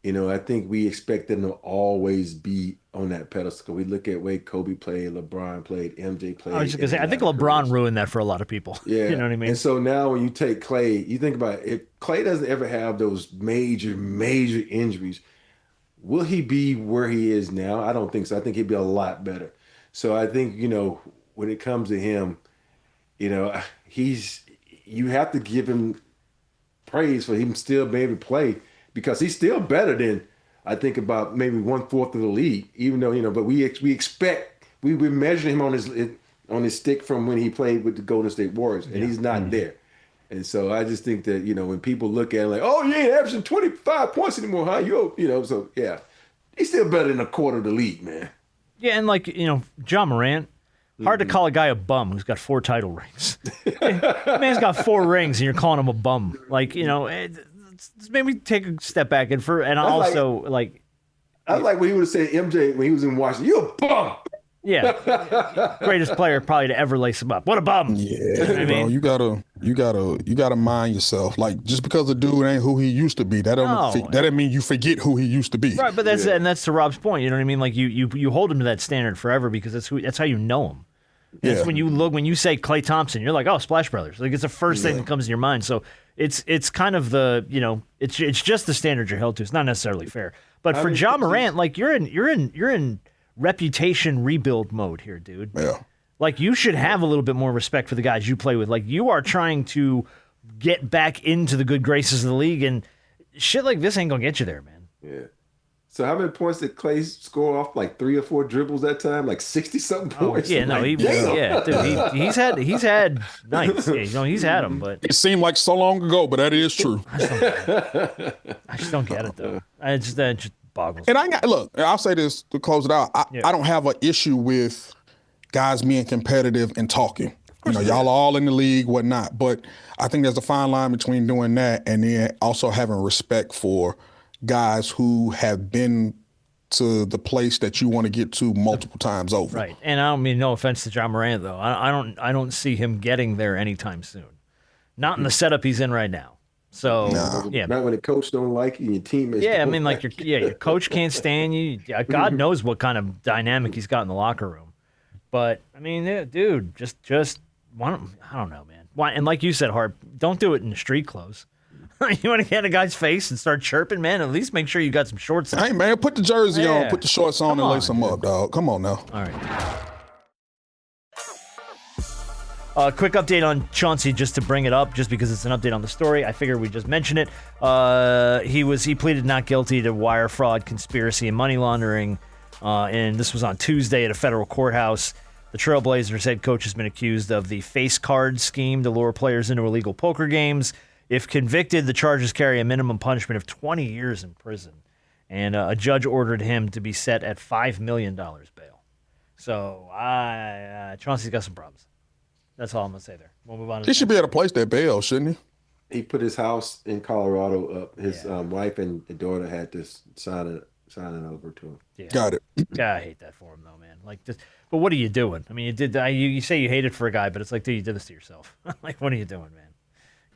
I think we expect them to always be on that pedestal. We look at way Kobe played, LeBron played, MJ played. I was just gonna say, I think LeBron ruined that for a lot of people. Yeah, you know what I mean. And so now when you take Klay, you think about it, if Klay doesn't ever have those major injuries, will he be where he is now? I don't think so. I think he'd be a lot better. So I think when it comes to him, you have to give him praise for him still being able to play. Because he's still better than I think about maybe 1/4 of the league, even though but we expect we measure him on his stick from when he played with the Golden State Warriors, and he's not there. And so I just think that, when people look at it like, oh, you ain't averaging 25 points anymore, huh? So yeah, he's still better than a quarter of the league, man. Yeah, and John Morant, hard to call a guy a bum who's got 4 title rings. Man's got 4 rings, and you're calling him a bum. Maybe take a step back I like when he would have said MJ when he was in Washington, you're a bum. Yeah, greatest player probably to ever lace him up. What a bum! Yeah, bro, you gotta mind yourself. Like, just because a dude ain't who he used to be, that doesn't mean you forget who he used to be. Right, but that's to Rob's point. You know what I mean? Like you hold him to that standard forever because that's how you know him. It's when you say Klay Thompson, you're like, oh, Splash Brothers. Like, it's the first thing that comes to your mind. So it's kind of it's just the standard you're held to. It's not necessarily fair. But for John Morant, like you're in reputation rebuild mode here, dude. Yeah. Like, you should have a little bit more respect for the guys you play with. Like, you are trying to get back into the good graces of the league, and shit like this ain't gonna get you there, man. Yeah. So how many points did Klay score off like 3 or 4 dribbles that time? Like 60-something points. Yeah, no, dude, he's had nights. Yeah, he's had them, but it seemed like so long ago, but that is true. I just don't get it though. That just boggles. And I'll say this to close it out. I don't have an issue with guys being competitive and talking. Y'all are all in the league, whatnot. But I think there's a fine line between doing that and then also having respect for guys who have been to the place that you want to get to multiple times over. Right. And I don't mean no offense to John Morant though. I don't see him getting there anytime soon. Not in the setup he's in right now. So yeah, not when the coach don't like you, and your teammates. Yeah, I mean, like your coach can't stand you. God knows what kind of dynamic he's got in the locker room. But I mean, dude, just I don't know, man. Why? And like you said, Harp, don't do it in the street clothes. You want to get in a guy's face and start chirping, man? At least make sure you got some shorts on. Hey, man, put the jersey on, put the shorts on, and lace them up, dog. Come on now. All right. Quick update on Chauncey, just to bring it up, just because it's an update on the story. I figured we'd just mention it. He pleaded not guilty to wire fraud, conspiracy, and money laundering, and this was on Tuesday at a federal courthouse. The Trailblazers head coach has been accused of the face card scheme to lure players into illegal poker games. If convicted, the charges carry a minimum punishment of 20 years in prison, and a judge ordered him to be set at $5 million bail. So Chauncey's got some problems. That's all I'm going to say there. We'll move on. He should be able to place that bail, shouldn't he? He put his house in Colorado up. His wife and daughter had to sign it over to him. Yeah. Got it. Yeah, I hate that for him, though, man. Like, just, but what are you doing? I mean, you did. You say you hate it for a guy, but it's like, dude, you did this to yourself. Like, what are you doing, man?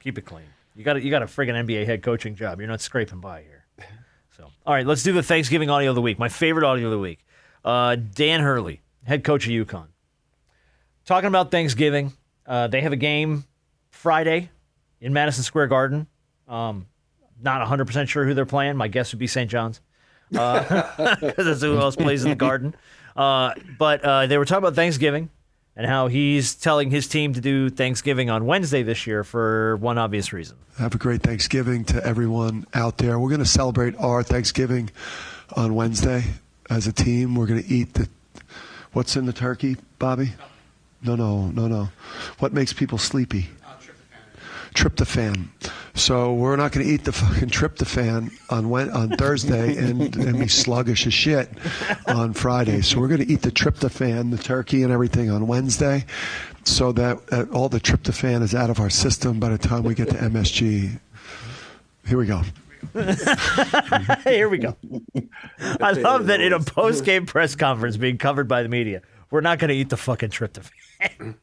Keep it clean. You got a friggin' NBA head coaching job. You're not scraping by here. So, all right, let's do the Thanksgiving audio of the week. My favorite audio of the week. Dan Hurley, head coach of UConn. Talking about Thanksgiving, they have a game Friday in Madison Square Garden. Not 100% sure who they're playing. My guess would be St. John's, because that's who else plays in the Garden. But they were talking about Thanksgiving and how he's telling his team to do Thanksgiving on Wednesday this year for one obvious reason. Have a great Thanksgiving to everyone out there. We're going to celebrate our Thanksgiving on Wednesday as a team. We're going to eat what's in the turkey, Bobby? No. What makes people sleepy? Tryptophan. So we're not going to eat the fucking tryptophan on Thursday and be sluggish as shit on Friday. So we're going to eat the tryptophan, the turkey and everything on Wednesday, so that all the tryptophan is out of our system by the time we get to MSG. Here we go. Here we go. I love that in a post-game press conference being covered by the media, we're not going to eat the fucking tryptophan.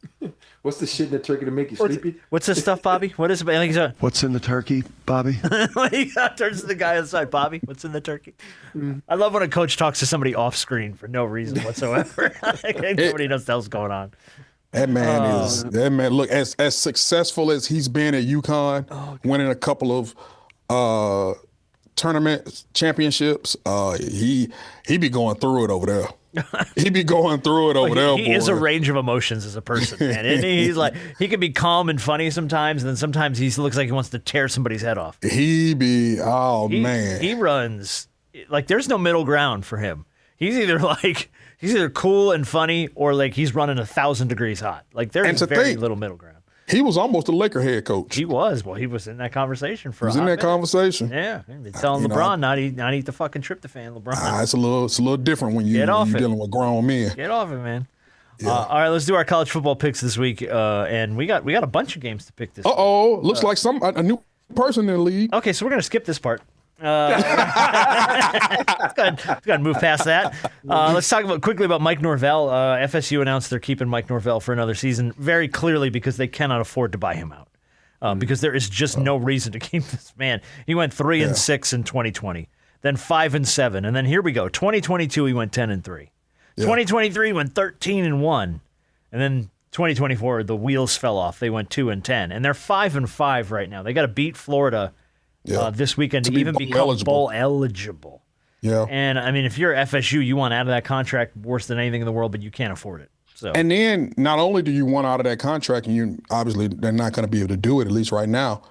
What's the shit in the turkey to make you sleepy? What's this stuff, Bobby? What is it? What's in the turkey, Bobby? He turns to the guy on the side. Bobby, what's in the turkey? I love when a coach talks to somebody off screen for no reason whatsoever. Nobody knows what the hell's going on. That man look, as successful as he's been at UConn, winning a couple of tournament championships, he be going through it over there. He be going through it over there. He is a range of emotions as a person, man. And he's like, he can be calm and funny sometimes, and then sometimes he looks like he wants to tear somebody's head off. Man. He runs like there's no middle ground for him. He's either cool and funny, or like he's running 1,000 degrees hot. Like there's very little middle ground. He was almost a Laker head coach. He was. Well, he was in that conversation for. He was in that conversation. Yeah, telling LeBron not eat the fucking tryptophan. LeBron. It's a little different when you're dealing with grown men. Get off it, man. Yeah. All right, let's do our college football picks this week, and we got a bunch of games to pick this. Looks like a new person in the league. Okay, so we're gonna skip this part. Let's go ahead and move past that. Let's talk quickly about Mike Norvell. FSU announced they're keeping Mike Norvell for another season, very clearly because they cannot afford to buy him out. Because there is just no reason to keep this man. He went 3-6 in 2020, then 5-7, and then here we go. 2022 he went 10-3. Yeah. 2023 went 13-1, and then 2024 the wheels fell off. They went 2-10, and they're 5-5 right now. They got to beat Florida this weekend to even become bowl eligible. Yeah, and I mean, if you're FSU, you want out of that contract worse than anything in the world, but you can't afford it. So, and then not only do you want out of that contract, and you obviously they're not going to be able to do it at least right now,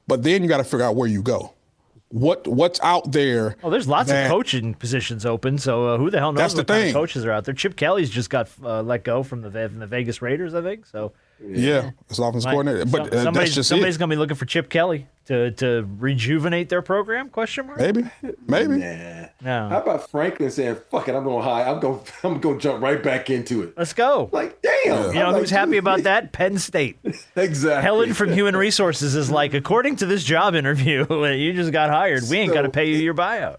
but then you got to figure out where you go. What's out there? Oh, there's lots of coaching positions open. So who the hell knows what kind of coaches are out there? Chip Kelly's just got let go from the Vegas Raiders, I think. So yeah, it's offensive coordinator. But somebody's going to be looking for Chip Kelly to rejuvenate their program? Question mark. Maybe. No. How about Franklin saying, "Fuck it, I'm going high. I'm going to jump right back into it. Let's go." Like, damn. You know who's happy about that? Penn State. Exactly. Helen from Human Resources is like, according to this job interview, you just got hired. We ain't got to pay you your buyout.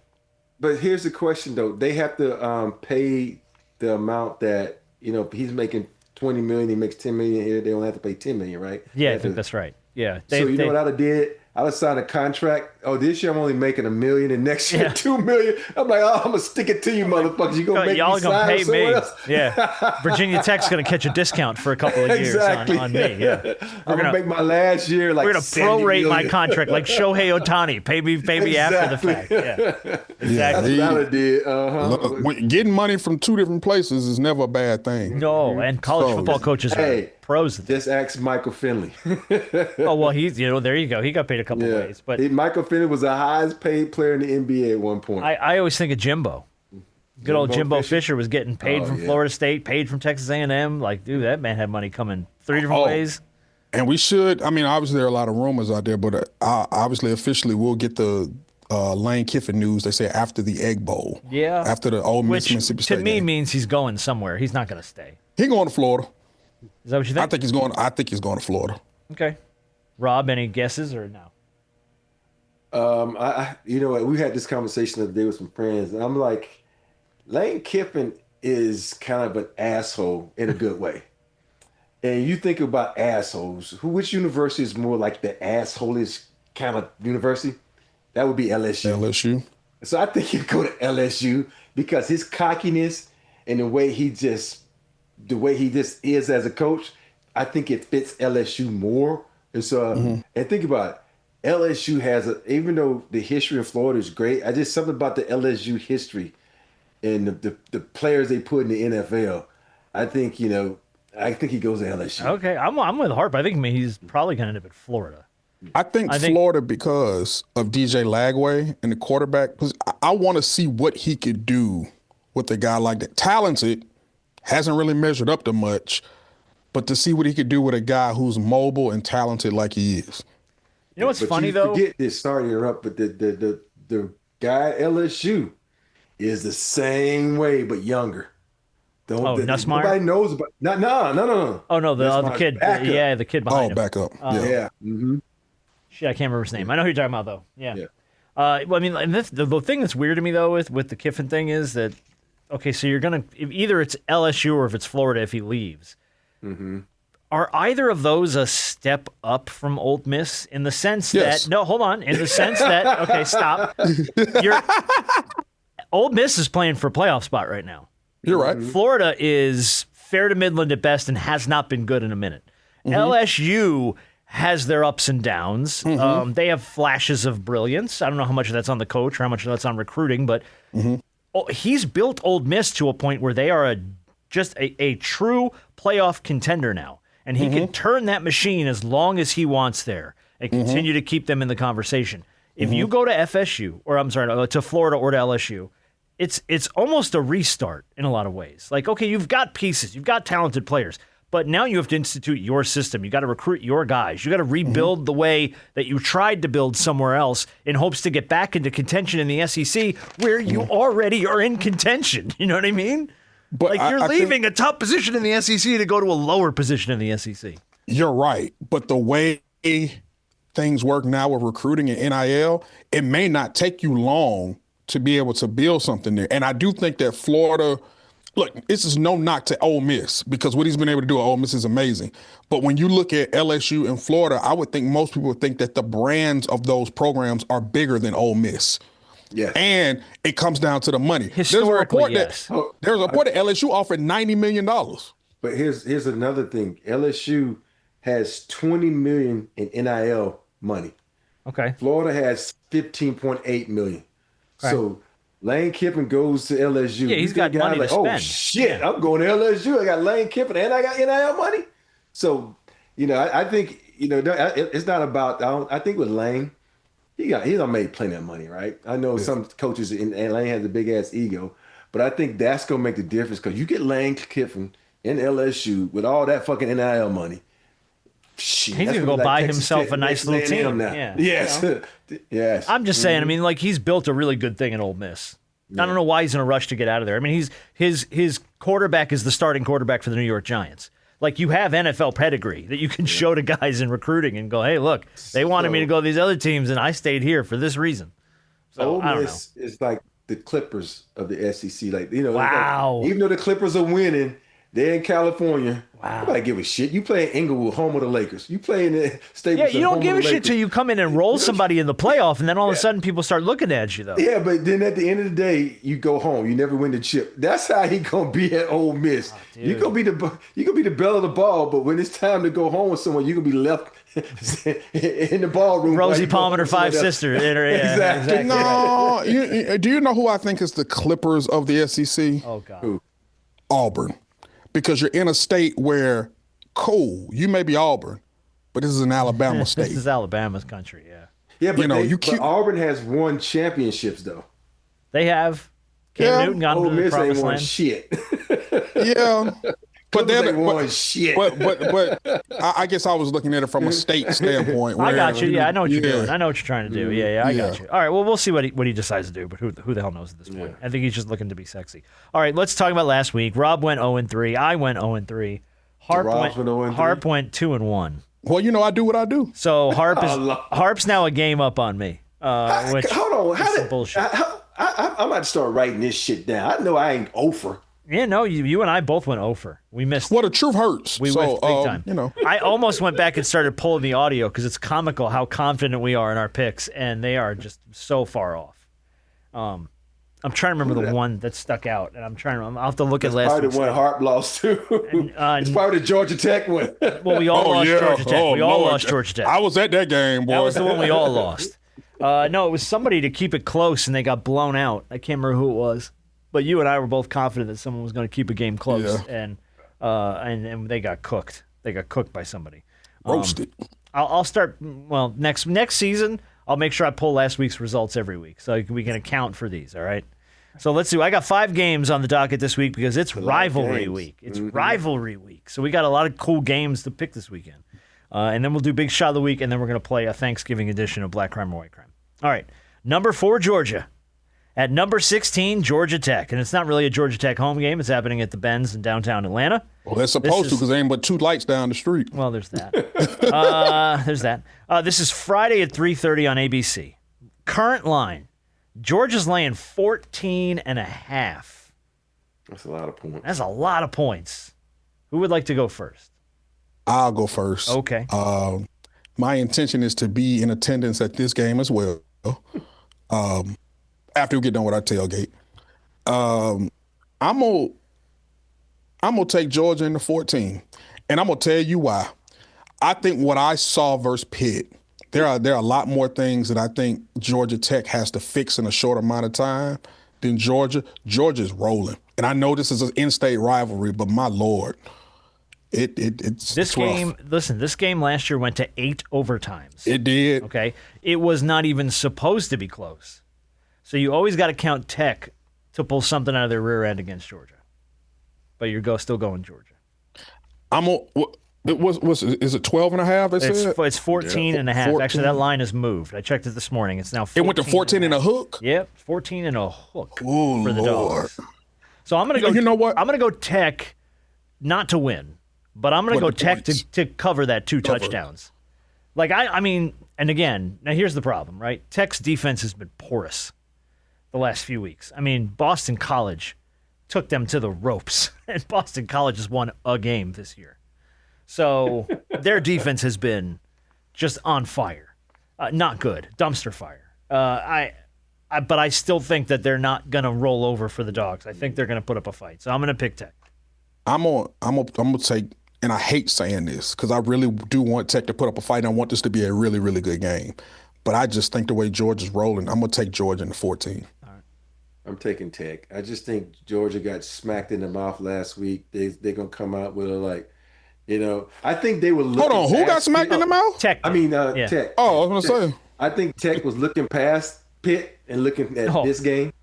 But here's the question, though. They have to pay the amount that, he's making $20 million, he makes $10 million here. They only have to pay $10 million, right? Yeah, I think that's right. Yeah. So you know what I'd have did? I'd have signed a contract. Oh, this year I'm only making $1 million, and next year $2 million. I'm like, I'm gonna stick it to you, motherfuckers. You gonna make y'all me gonna sign pay somewhere me? else? Yeah. Virginia Tech's gonna catch a discount for a couple of years on me. Yeah. I'm gonna make my last year like. We're gonna prorate my contract like Shohei Ohtani. Pay me after the fact. Yeah. Exactly. That's what I did. Look, getting money from two different places is never a bad thing. No, and college football coaches are pros. Just ask Michael Finley. Oh well, he's there you go. He got paid a couple ways, but Michael Finley was the highest paid player in the NBA at one point. I always think of Jimbo. Good old Jimbo Fisher was getting paid from Florida State, paid from Texas A&M. Like, dude, that man had money coming 3 different ways. And we should. I mean, obviously there are a lot of rumors out there, but obviously officially we'll get the Lane Kiffin news. They say after the Egg Bowl. Yeah. After the Ole Miss Mississippi State to me game. means he's going somewhere. He's not going to stay. He's going to Florida. Is that what you think? I think he's going to Florida. Okay. Rob, any guesses or no? You know what? We had this conversation the other day with some friends, and I'm like, Lane Kiffin is kind of an asshole in a good way. And you think about assholes. Which university is more like the asshole-ish kind of university? That would be LSU. LSU. So I think he'd go to LSU because his cockiness and the way he just is as a coach, I think it fits LSU more. And so, and think about it. LSU has even though the history of Florida is great, I just something about the LSU history and the players they put in the NFL. I think he goes to LSU. Okay, I'm with Harper. I think he's probably going to end up at Florida. I think Florida because of DJ Lagway and the quarterback. I want to see what he could do with a guy like that. Talented, hasn't really measured up to much, but to see what he could do with a guy who's mobile and talented like he is. You know what's funny though? Forget this. Sorry to interrupt, but the guy at LSU is the same way but younger. Nussmeier? Nobody knows about. No. Oh no, the kid. The kid behind him. Back up. Yeah. Mm-hmm. Shit, I can't remember his name. I know who you're talking about though. Yeah. Well, I mean, and the thing that's weird to me though with the Kiffin thing is that okay, so you're gonna either it's LSU or if it's Florida if he leaves. Mm-hmm. Are either of those a step up from Ole Miss in the sense that no, hold on, in the sense that okay, stop. Ole Miss is playing for a playoff spot right now. You're right. Florida is fair to Midland at best and has not been good in a minute. LSU has their ups and downs. They have flashes of brilliance. I don't know how much of that's on the coach or how much of that's on recruiting, but he's built Ole Miss to a point where they are just a true playoff contender now. And he can turn that machine as long as he wants there and continue to keep them in the conversation. If you go to FSU, or I'm sorry, to Florida or to LSU, it's almost a restart in a lot of ways. Like, okay, you've got pieces, you've got talented players, But now you have to institute your system. You got to recruit your guys. You got to rebuild the way that you tried to build somewhere else in hopes to get back into contention in the SEC, where you already are in contention. You know what I mean? But like you're I leaving think a top position in the SEC to go to a lower position in the SEC. You're right. But the way things work now with recruiting and NIL, it may not take you long to be able to build something there. And I do think that Florida, look, this is no knock to Ole Miss, because what he's been able to do at Ole Miss is amazing. But when you look at LSU and Florida, I would think most people would think that the brands of those programs are bigger than Ole Miss. Yeah. And it comes down to the money. Historically, there's a report that LSU offered $90 million. But here's another thing. LSU has $20 million in NIL money. Okay. Florida has $15.8 million. Okay. So Lane Kiffin goes to LSU. Yeah, he's got money to spend. Oh shit, I'm going to LSU. I got Lane Kiffin and I got NIL money. So, I think, it's not about. I think with Lane, he done made plenty of money, right? I know some coaches and Lane has a big ass ego, but I think that's gonna make the difference, because you get Lane Kiffin in LSU with all that fucking NIL money. Shit, he's gonna go buy himself a nice little team now. Yeah. Yes, yes. I'm just saying. I mean, like, he's built a really good thing at Ole Miss. I don't know why he's in a rush to get out of there. I mean, his quarterback is the starting quarterback for the New York Giants. Like, you have NFL pedigree that you can show to guys in recruiting and go, hey, look, they wanted me to go to these other teams, and I stayed here for this reason. So, Ole Miss is like the Clippers of the SEC. Like, wow. Even though the Clippers are winning, they're in California. Wow. Nobody give a shit. You play in Inglewood, home of the Lakers. You play in the Staples. Yeah, you don't give a shit till you come in and roll somebody in the playoff, and then all of a sudden people start looking at you, though. Yeah, but then at the end of the day, you go home. You never win the chip. That's how he gonna be at Ole Miss. You gonna be the belle of the ball, but when it's time to go home with someone, you gonna be left in the ballroom. Rosie Palm and her five sisters. Exactly. No, do you know who I think is the Clippers of the SEC? Oh God, who? Auburn. Because you're in a state where, cool, you may be Auburn, but this is an Alabama state. This is Alabama's country, yeah. Yeah, but, but Auburn has won championships, though. They have. Cam Newton got to the promised land. Shit. Yeah. But they won shit. But I guess I was looking at it from a state standpoint. I got you. Yeah, I know what you're doing. I know what you're trying to do. Yeah, I got you. All right, well, we'll see what he decides to do, but who the hell knows at this point? I think he's just looking to be sexy. All right, let's talk about last week. Rob went 0-3. I went 0-3. Harp went 2-1. Well, I do what I do. So Harp's now a game up on me. Which hold on. Is bullshit. I'm about to start writing this shit down. I know I ain't over. Yeah, no, you and I both went over. We missed. Well, the truth hurts. We went big time. I almost went back and started pulling the audio because it's comical how confident we are in our picks, and they are just so far off. I'm trying to remember the one that stuck out, and I'll have to look at last week's. Probably the one Harp lost too. It's probably the Georgia Tech one. Well, we all lost Georgia Tech. We all lost Georgia Tech. I was at that game, boy. That was the one we all lost. No, it was somebody to keep it close, and they got blown out. I can't remember who it was. But you and I were both confident that someone was going to keep a game close, and they got cooked. They got cooked by somebody. Roasted. I'll start. Well, next season, I'll make sure I pull last week's results every week, so we can account for these. All right. So let's do. I got 5 games on the docket this week because it's rivalry week. It's rivalry week, so we got a lot of cool games to pick this weekend, and then we'll do Big Shot of the Week, and then we're going to play a Thanksgiving edition of Black Crime or White Crime. All right. Number 4, Georgia. At number 16, Georgia Tech. And it's not really a Georgia Tech home game. It's happening at the Benz in downtown Atlanta. Well, they're supposed to because there ain't but 2 lights down the street. Well, there's that. There's that. This is Friday at 3:30 on ABC. Current line, Georgia's laying 14.5. That's a lot of points. That's a lot of points. Who would like to go first? I'll go first. Okay. My intention is to be in attendance at this game as well. After we get done with our tailgate, I'm gonna take Georgia in the 14, and I'm gonna tell you why. I think what I saw versus Pitt, there are a lot more things that I think Georgia Tech has to fix in a short amount of time than Georgia. Georgia's rolling, and I know this is an in-state rivalry, but my lord, it's this game. Rough. Listen, this game last year went to 8 overtimes. It did. Okay, it was not even supposed to be close. So you always got to count Tech to pull something out of their rear end against Georgia. But you're still going Georgia. I'm on. Is it 12 and a half? It's 14 and a half. 14. Actually, that line has moved. I checked it this morning. It's now 14. It went to 14 and a hook? Yep, 14 and a hook Oh, for the Lord. Dogs. So I'm going to go. You know what? I'm going to go Tech, not to win, but I'm going to go Tech to cover that 2 touchdowns. Like, I mean, and again, now here's the problem, right? Tech's defense has been porous the last few weeks. I mean, Boston College took them to the ropes, and Boston College has won a game this year. So their defense has been just on fire. Not good. Dumpster fire. But I still think that they're not going to roll over for the Dogs. I think they're going to put up a fight. So I'm going to pick Tech. I'm gonna take, and I hate saying this because I really do want Tech to put up a fight. And I want this to be a really, really good game. But I just think the way Georgia's rolling, I'm gonna take Georgia in the 14. I'm taking Tech. I just think Georgia got smacked in the mouth last week. They're gonna come out with I think they were looking. Hold on, who got smacked in the mouth? Tech. Tech. Oh, I was gonna say. I think Tech was looking past Pitt and looking at this game.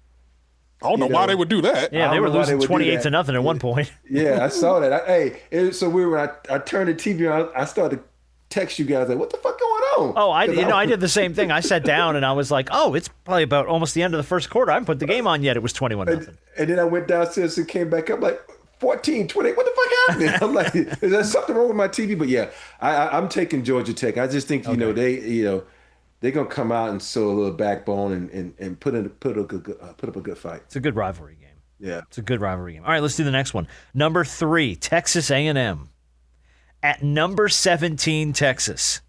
I don't know why they would do that. Yeah, they were losing 28-0 at one point. Yeah, I saw that. So when I turned the TV on, I started to text you guys like, "What the fuck going on?" Oh, I did the same thing. I sat down and I was like, "Oh, it's probably about almost the end of the first quarter. I haven't put the game on yet. It was 21-0." And then I went downstairs and came back up like 14, 20. What the fuck happened? I'm like, is there something wrong with my TV? But yeah, I'm taking Georgia Tech. I just think they're gonna come out and show a little backbone and put up a good fight. It's a good rivalry game. Yeah, it's a good rivalry game. All right, let's do the next one. Number 3, Texas A&M at number 17, Texas.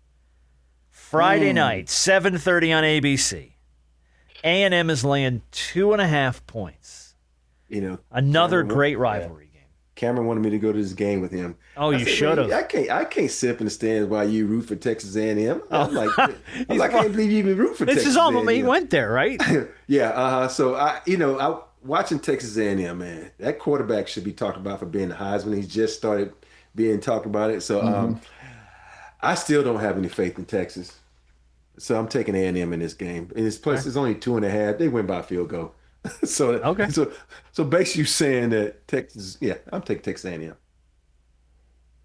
Friday night, 7:30 on ABC. A&M is laying 2.5 points. Another great rivalry game. Cameron wanted me to go to this game with him. Oh, you should have. I can't sit up in the stands while you root for Texas A&M. I'm like, I can't believe you even root for Texas. This is all he went there, right? Yeah. So I watching Texas A&M, man. That quarterback should be talked about for being the Heisman. He's just started being talked about it. So I still don't have any faith in Texas. So I'm taking A&M in this game. And it's plus it's only 2.5. They win by a field goal. So basically, you saying that Texas? Yeah, I'm taking Texas A&M.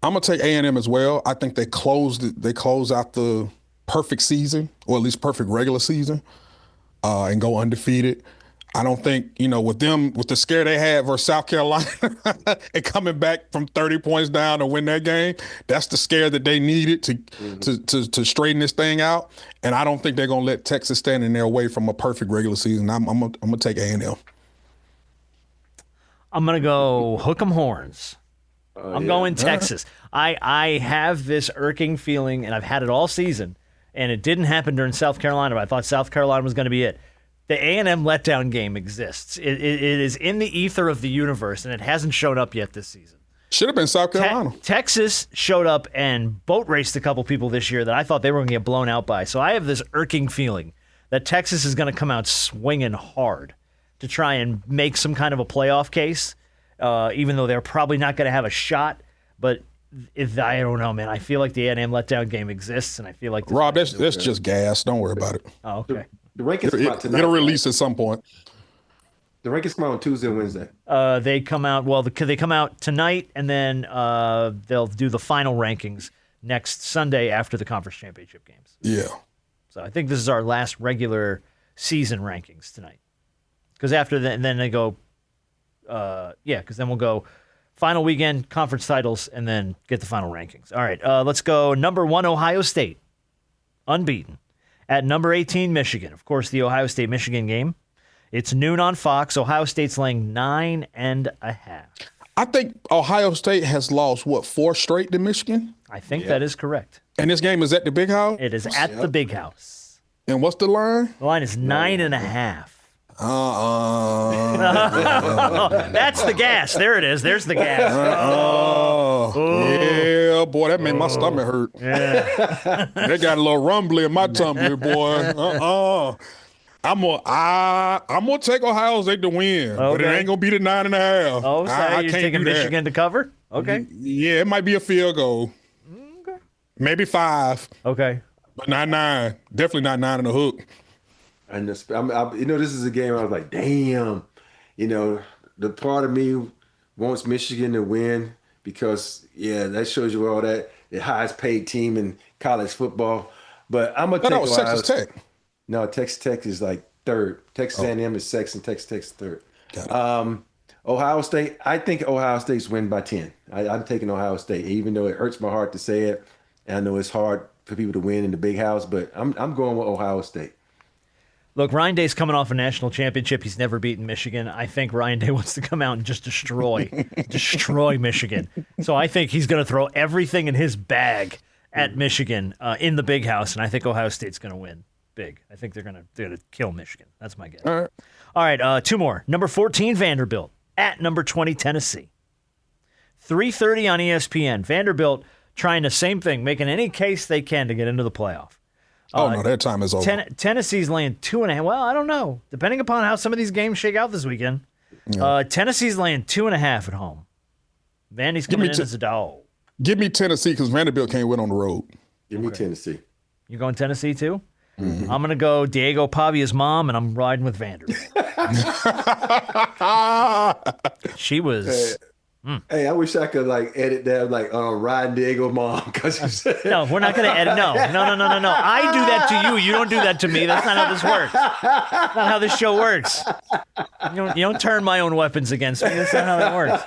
I'm gonna take A&M as well. I think they close out the perfect season, or at least perfect regular season, and go undefeated. I don't think with the scare they had versus South Carolina and coming back from 30 points down to win that game. That's the scare that they needed to straighten this thing out. And I don't think they're gonna let Texas stand in their way from a perfect regular season. I'm gonna take A&M. I'm gonna go hook 'em horns. I'm going Texas. I have this irking feeling, and I've had it all season, and it didn't happen during South Carolina, but I thought South Carolina was going to be it. The A&M letdown game exists. It is in the ether of the universe, and it hasn't shown up yet this season. Should have been South Carolina. Texas showed up and boat raced a couple people this year that I thought they were going to get blown out by. So I have this irking feeling that Texas is going to come out swinging hard to try and make some kind of a playoff case, even though they're probably not going to have a shot. But I don't know, man. I feel like the A&M letdown game exists, and I feel like Rob, that's just gas. Don't worry about it. Oh, okay. The rankings come out tonight. It'll release at some point. The rankings come out on Tuesday and Wednesday. They come out they come out tonight, and then they'll do the final rankings next Sunday after the conference championship games. Yeah. So I think this is our last regular season rankings tonight. Because after that, and then they go, because then we'll go final weekend, conference titles, and then get the final rankings. All right, let's go. Number 1, Ohio State, unbeaten. At number 18, Michigan. Of course, the Ohio State-Michigan game. It's noon on Fox. Ohio State's laying 9.5. I think Ohio State has lost, 4 straight to Michigan? I think that is correct. And this game is at the Big House? It is at the Big House. And what's the line? The line is 9.5. That's the gas. There it is. There's the gas. Yeah, boy, that made my stomach hurt. Yeah. They got a little rumbly in my tummy, boy. I'm gonna take Ohio State to win, but it ain't gonna be the 9.5. Oh, so you're taking Michigan to cover? Okay. Yeah, it might be a field goal. Okay. Maybe 5. Okay. But not 9. Definitely not 9 in the hook. And this is a game I was like, damn. The part of me wants Michigan to win, because, that shows you all that the highest paid team in college football. But I'm going to take was Texas Tech. No, Texas Tech is like third. Texas A&M is second, Texas Tech is third. Ohio State, I think Ohio State's win by 10. I'm taking Ohio State, even though it hurts my heart to say it. And I know it's hard for people to win in the big house, but I'm going with Ohio State. Look, Ryan Day's coming off a national championship. He's never beaten Michigan. I think Ryan Day wants to come out and just destroy Michigan. So I think he's going to throw everything in his bag at Michigan in the big house, and I think Ohio State's going to win big. I think they're going to kill Michigan. That's my guess. All right, two more. Number 14, Vanderbilt, at number 20, Tennessee. 3:30 on ESPN. Vanderbilt trying the same thing, making any case they can to get into the playoff. No, their time is over. Tennessee's laying 2.5. Well, I don't know. Depending upon how some of these games shake out this weekend. Yeah. Tennessee's laying 2.5 at home. Vandy's coming in as a dog. Give me Tennessee because Vanderbilt can't win on the road. Give me Tennessee. You going Tennessee too? Mm-hmm. I'm going to go Diego Pavia's mom, and I'm riding with Vanderbilt. She was... Hey, I wish I could edit that riding Diego mom because you said no. We're not going to edit. No. I do that to you. You don't do that to me. That's not how this works. That's not how this show works. You don't turn my own weapons against me. That's not how that works.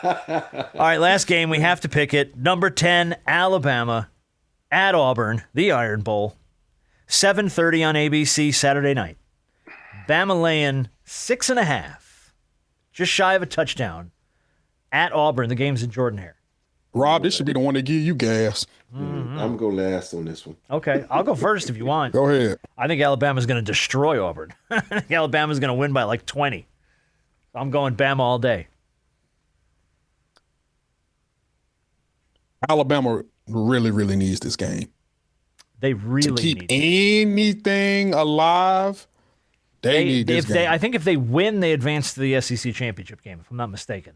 All right, last game. We have to pick it. Number 10, Alabama at Auburn, the Iron Bowl, 7:30 on ABC Saturday night. Bama laying 6.5, just shy of a touchdown. At Auburn, the game's in Jordan-Hare. Rob, this should be the one that give you gas. Mm-hmm. I'm going to go last on this one. Okay, I'll go first if you want. Go ahead. I think Alabama's going to destroy Auburn. I think Alabama's going to win by 20. I'm going Bama all day. Alabama really, really needs this game. They really to keep need it. Anything alive. They need this game. I think if they win, they advance to the SEC championship game, if I'm not mistaken.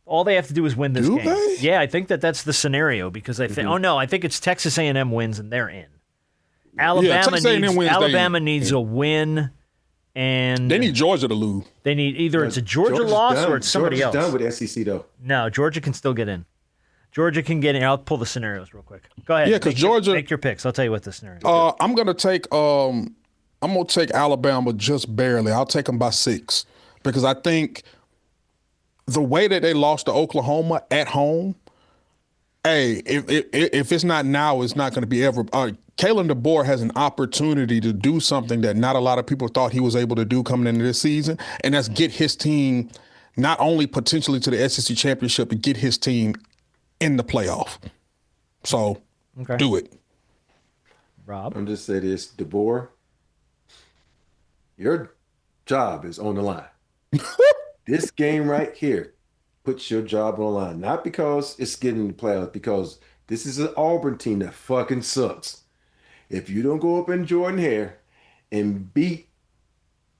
All they have to do is win this game. They? Yeah, I think that's the scenario because I think. Oh no, I think it's Texas A&M wins and they're in. Alabama needs a win, and they need Georgia to lose. They need either it's a Georgia loss or it's somebody else. Done with SEC though. No, Georgia can still get in. Georgia can get in. I'll pull the scenarios real quick. Go ahead. Yeah, because Georgia. Make your picks. I'll tell you what the scenario. I'm gonna take. I'm gonna take Alabama just barely. I'll take them by 6 because I think. The way that they lost to Oklahoma at home, if it's not now, it's not going to be ever. Kalen DeBoer has an opportunity to do something that not a lot of people thought he was able to do coming into this season, and that's get his team not only potentially to the SEC championship, but get his team in the playoff. So do it. Rob? I'm just saying this, DeBoer, your job is on the line. This game right here puts your job on the line. Not because it's getting the playoffs, because this is an Auburn team that fucking sucks. If you don't go up in Jordan-Hare and beat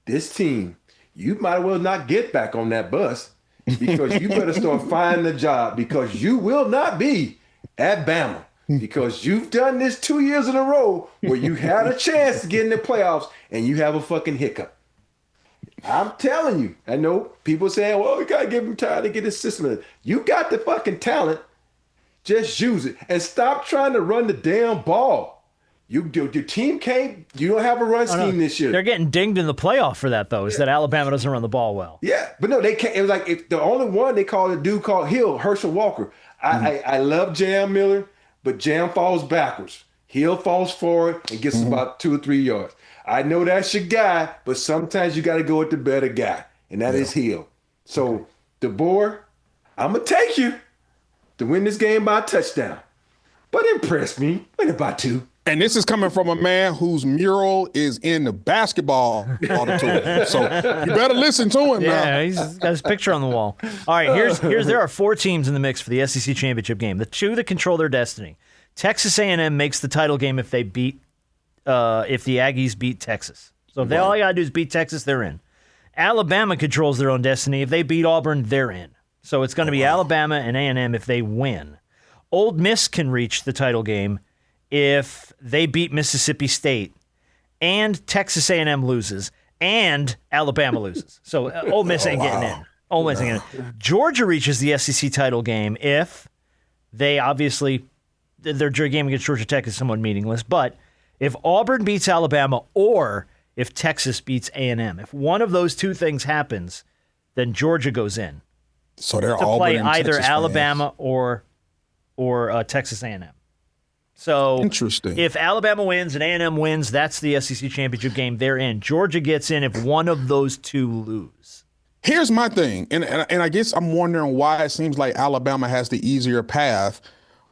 this team, you might as well not get back on that bus because you better start finding a job because you will not be at Bama because you've done this 2 years in a row where you had a chance to get in the playoffs and you have a fucking hiccup. I'm telling you, I know people saying, well, we got to give him time to get his system in. You got the fucking talent. Just use it. And stop trying to run the damn ball. Your team can't, you don't have a run scheme this year. They're getting dinged in the playoff for that, though, is that Alabama doesn't run the ball well. Yeah, but no, they can't. It was like if the only one they called a dude called Hill, Herschel Walker. I love Jam Miller, but Jam falls backwards. Hill falls forward and gets about 2 or 3 yards. I know that's your guy, but sometimes you got to go with the better guy, and that is Hill. So, DeBoer, I'm going to take you to win this game by a touchdown. But impress me. Win it by 2. And this is coming from a man whose mural is in the basketball auditorium. So you better listen to him now. Yeah, he's got his picture on the wall. All right, here's there are 4 teams in the mix for the SEC championship game. The 2 that control their destiny. Texas A&M makes the title game if they beat if the Aggies beat Texas. So if all you got to do is beat Texas, they're in. Alabama controls their own destiny. If they beat Auburn, they're in. So it's going to be Alabama and A&M if they win. Ole Miss can reach the title game if they beat Mississippi State and Texas A&M loses and Alabama loses. So Ole Miss ain't getting in. Ole Miss ain't getting in. Georgia reaches the SEC title game if they obviously, their game against Georgia Tech is somewhat meaningless. But if Auburn beats Alabama or if Texas beats A&M, if one of those two things happens, then Georgia goes in. So they're to Auburn play and either Texas Alabama or Texas A&M. So interesting. If Alabama wins and A&M wins, that's the SEC championship game. They're in. Georgia gets in if one of those two lose. Here's my thing, and I guess I'm wondering why it seems like Alabama has the easier path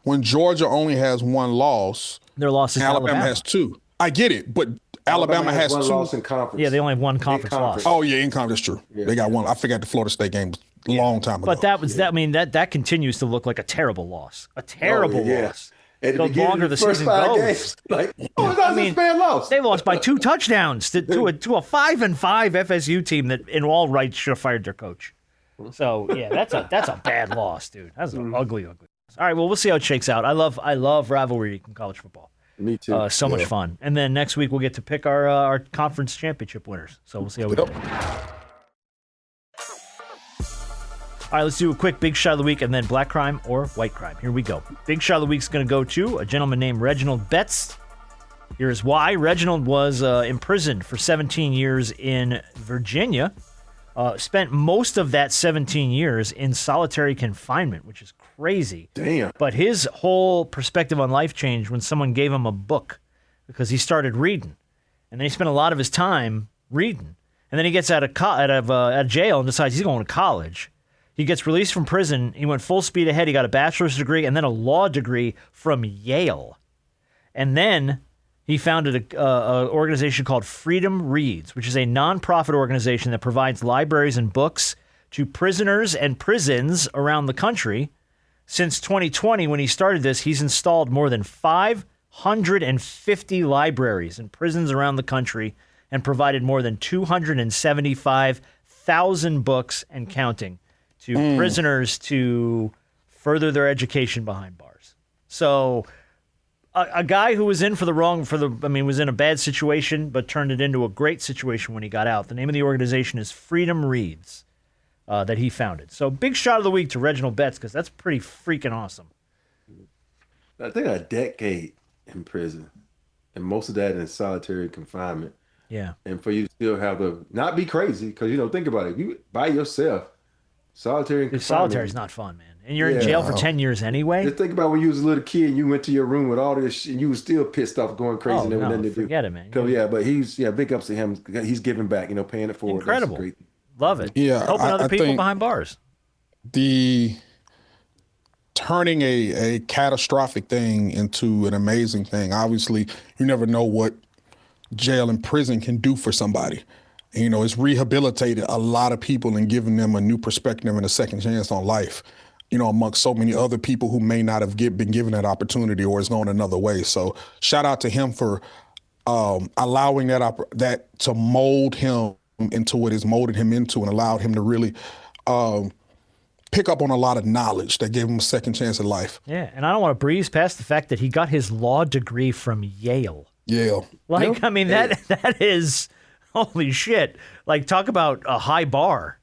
when Georgia only has one loss. Their loss is Alabama has two. I get it, but Alabama has one two. loss in conference. Yeah, they only have one conference loss. Oh yeah, in conference, true. Yeah. They got one. I forgot the Florida State game a long time ago. But that continues to look like a terrible loss. A terrible loss. At the longer the season goes. Games, this bad loss. They lost by 2 touchdowns to a 5-5 FSU team that in all rights should have fired their coach. So yeah, that's a bad loss, dude. That's an ugly. All right, well, we'll see how it shakes out. I love rivalry in college football. Me too. So much fun. And then next week we'll get to pick our conference championship winners. So we'll see how we do. All right, let's do a quick big shot of the week and then black crime or white crime. Here we go. Big shot of the week is going to go to a gentleman named Reginald Betts. Here's why. Reginald was imprisoned for 17 years in Virginia. Spent most of that 17 years in solitary confinement, which is crazy. Damn. But his whole perspective on life changed when someone gave him a book because he started reading. And then he spent a lot of his time reading. And then he gets out of jail and decides he's going to college. He gets released from prison. He went full speed ahead. He got a bachelor's degree and then a law degree from Yale. And then he founded an organization called Freedom Reads, which is a nonprofit organization that provides libraries and books to prisoners and prisons around the country. Since 2020, when he started this, he's installed more than 550 libraries in prisons around the country and provided more than 275,000 books and counting to prisoners to further their education behind bars. So a guy who was in was in a bad situation, but turned it into a great situation when he got out. The name of the organization is Freedom Reads that he founded. So big shot of the week to Reginald Betts because that's pretty freaking awesome. I think a decade in prison and most of that in solitary confinement. Yeah. And for you to still have not be crazy because, think about it. If you by yourself, solitary is not fun, man. And you're in jail for 10 years anyway. Just think about when you was a little kid and you went to your room with all this shit and you was still pissed off going crazy and everything to do. Forget it, man. But big ups to him. He's giving back, paying it forward. Incredible. That's great. Love it. Yeah. Helping other people behind bars. The turning a catastrophic thing into an amazing thing. Obviously, you never know what jail and prison can do for somebody. It's rehabilitated a lot of people and given them a new perspective and a second chance on life, amongst so many other people who may not have been given that opportunity or is going another way. So shout out to him for allowing that to mold him into what it's molded him into and allowed him to really pick up on a lot of knowledge that gave him a second chance at life. Yeah, and I don't want to breeze past the fact that he got his law degree from Yale. Yale. That is... Holy shit. Talk about a high bar.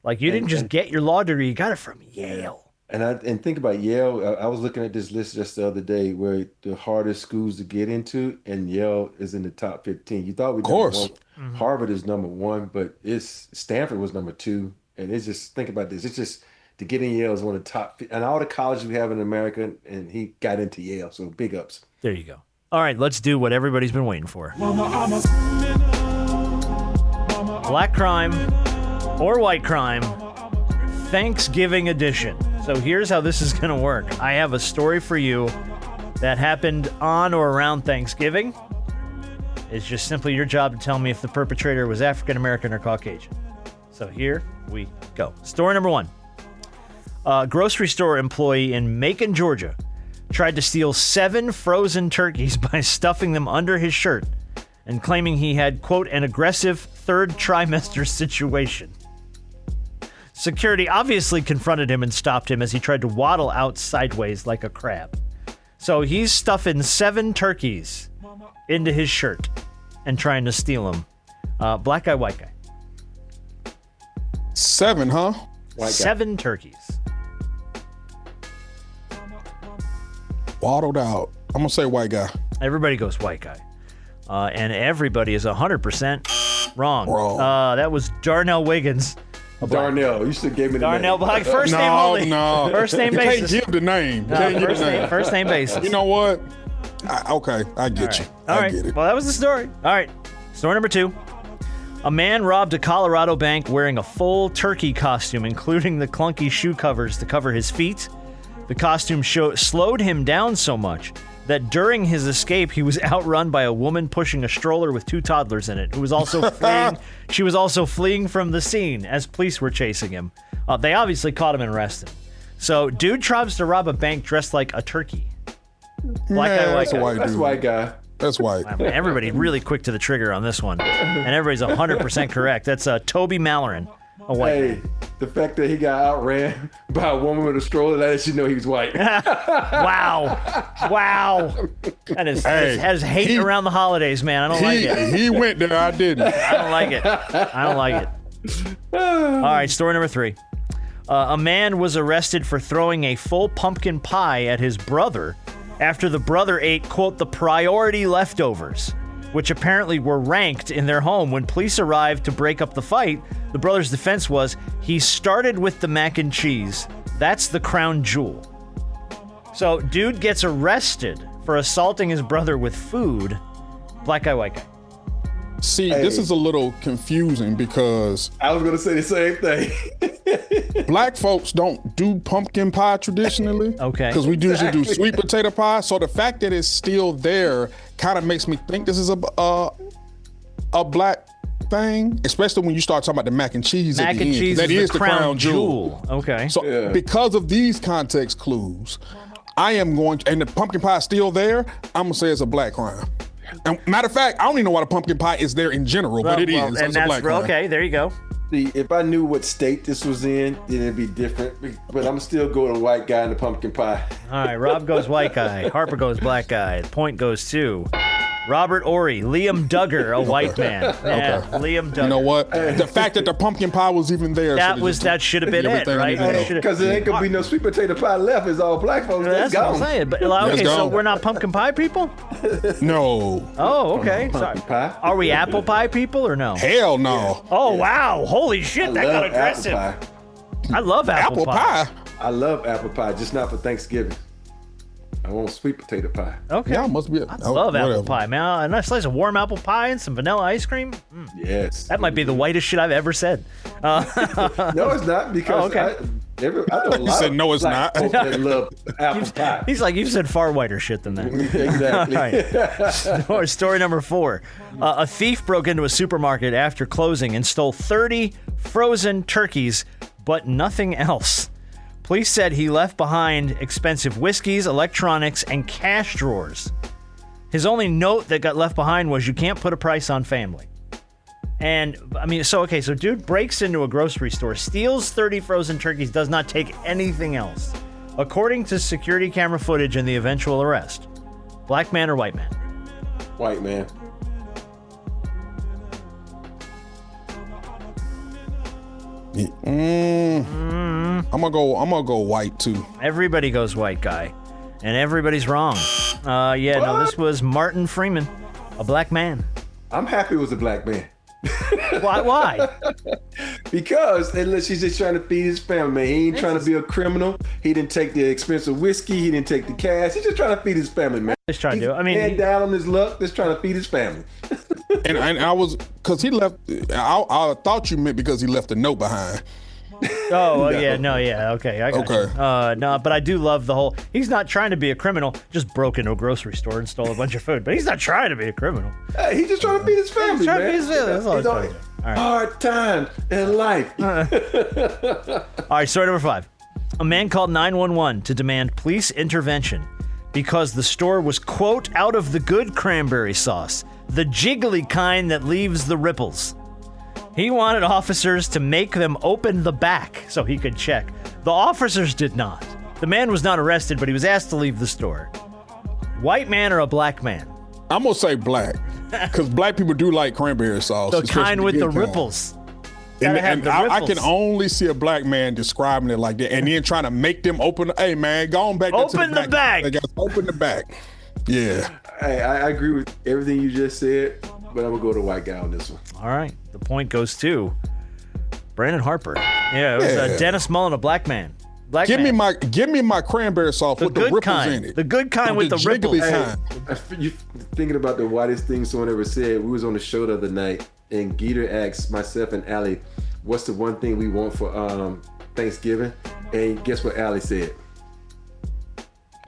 You didn't just get your law degree, you got it from Yale. And think about Yale. I was looking at this list just the other day where the hardest schools to get into, and Yale is in the top 15. You thought of course. Mm-hmm. Harvard is number 1, but Stanford was number 2. And it's just, think about this. It's just to get in Yale is one of the top, and all the colleges we have in America, and he got into Yale. So big ups. There you go. All right, let's do what everybody's been waiting for. Black crime or white crime, Thanksgiving edition. So here's how this is going to work. I have a story for you that happened on or around Thanksgiving. It's just simply your job to tell me if the perpetrator was African American or Caucasian. So here we go. Story number 1. A grocery store employee in Macon, Georgia, tried to steal 7 frozen turkeys by stuffing them under his shirt and claiming he had, quote, an aggressive third trimester situation. Security obviously confronted him and stopped him as he tried to waddle out sideways like a crab. So he's stuffing 7 turkeys into his shirt and trying to steal them. Black guy, white guy. 7, huh? White guy. 7 turkeys. Waddled out. I'm going to say white guy. Everybody goes white guy. And everybody is 100% wrong. That was Darnell Wiggins. Darnell, you should have gave me the Darnell name. Black, first name only. No. First name You basis. can't give the name. First name basis. You know what? I get you. All I right. get it. Well, that was the story. All right. Story number 2. A man robbed a Colorado bank wearing a full turkey costume, including the clunky shoe covers to cover his feet. The costume slowed him down so much that during his escape, he was outrun by a woman pushing a stroller with 2 toddlers in it, who was also fleeing. She was also fleeing from the scene as police were chasing him. They obviously caught him and arrested him. So, dude tries to rob a bank dressed like a turkey. Black guy, white guy. That's white guy. That's white. I mean, everybody really quick to the trigger on this one. And everybody's 100% correct. That's Toby Malloran, a white Hey, man. the fact that he got outran by a woman with a stroller, that lets you know he was white. Wow. That has hate around the holidays, man. I don't like it. He went there. I didn't. I don't like it. All right, story number 3. A man was arrested for throwing a full pumpkin pie at his brother after the brother ate, quote, the priority leftovers, which apparently were ranked in their home. When police arrived to break up the fight, the brother's defense was, he started with the mac and cheese. That's the crown jewel. So, dude gets arrested for assaulting his brother with food. Black guy, white guy. See, this is a little confusing because I was going to say the same thing. black folks don't do pumpkin pie traditionally. Okay. Because we usually do sweet potato pie. So the fact that it's still there kind of makes me think this is a black thing, especially when you start talking about the mac and cheese Mac at the and end. cheese That is is the crown jewel. Okay. So because of these context clues, I am going to, and the pumpkin pie is still there, I'm going to say it's a black crime. And matter of fact, I don't even know why the pumpkin pie is there in general, but it is. And It's a black crime. okay, there you go. See, if I knew what state this was in, then it'd be different. But I'm still going to white guy in the pumpkin pie. All right, Rob goes white guy. Harper goes black guy. The point goes to Robert Horry, Liam Duggar, a white man. Yeah, Liam Duggar. You know what? The fact that the pumpkin pie was even there. That should have been it, right? Because there ain't going to be no sweet potato pie left. It's all black folks. That's what I'm saying. But, okay, so we're not pumpkin pie people? No. Oh, okay. Pumpkin pie. Are we apple pie people or no? Hell no. Yeah. Oh, wow. Holy shit, that got aggressive. I love apple pie. I love apple pie, just not for Thanksgiving. I want sweet potato pie. Okay. Yeah, must be. I love apple pie, man. A nice slice of warm apple pie and some vanilla ice cream. Yes. That might be the whitest shit I've ever said. No, it's not, because I know a lot said no, it's black not. folks that love apple pie. He's like, you've said far whiter shit than that. Exactly. All right. Story number 4. A thief broke into a supermarket after closing and stole 30 frozen turkeys, but nothing else. Police said he left behind expensive whiskeys, electronics, and cash drawers. His only note that got left behind was, you can't put a price on family. And, I mean, so dude breaks into a grocery store, steals 30 frozen turkeys, does not take anything else. According to security camera footage and the eventual arrest. Black man or white man? White man. I'm gonna go white too. Everybody goes white guy, and everybody's wrong. No, this was Martin Freeman, a black man. I'm happy it was a black man. Why? Because she's just trying to feed his family, man. He ain't trying to be a criminal. He didn't take the expensive whiskey. He didn't take the cash. He's just trying to feed his family, man. Just trying to do. I mean, head down on his luck, just trying to feed his family. And I was, because he left. I thought you meant because he left a note behind. Okay, I got you. No, but I do love the whole. He's not trying to be a criminal. Just broke into a grocery store and stole a bunch of food. But he's not trying to be a criminal. Hey, he's just trying to feed his family, He's trying to man. feed his family. That's all he's trying to do. All right. Hard times in life. All right, story number 5. A man called 911 to demand police intervention because the store was, quote, out of the good cranberry sauce, the jiggly kind that leaves the ripples. He wanted officers to make them open the back so he could check. The officers did not. The man was not arrested, but he was asked to leave the store. White man or a black man? I'm gonna say black, because black people do like cranberry sauce. The kind with the kind. ripples. And I can only see a black man describing it like that, and then trying to make them open. Hey, man, go on back. Open the bag. They got to open the bag. Yeah. Hey, I agree with everything you just said, but I'm gonna go to the white guy on this one. All right, the point goes to Brandon Harper. Yeah, it was Dennis Mullen, a black man. Give me my cranberry sauce with the ripples kind. in it. The good kind with the ripples. Hey, you thinking about the whitest thing someone ever said? We was on the show the other night, and Geeter asked myself and Allie, "What's the one thing we want for Thanksgiving?" And guess what Allie said?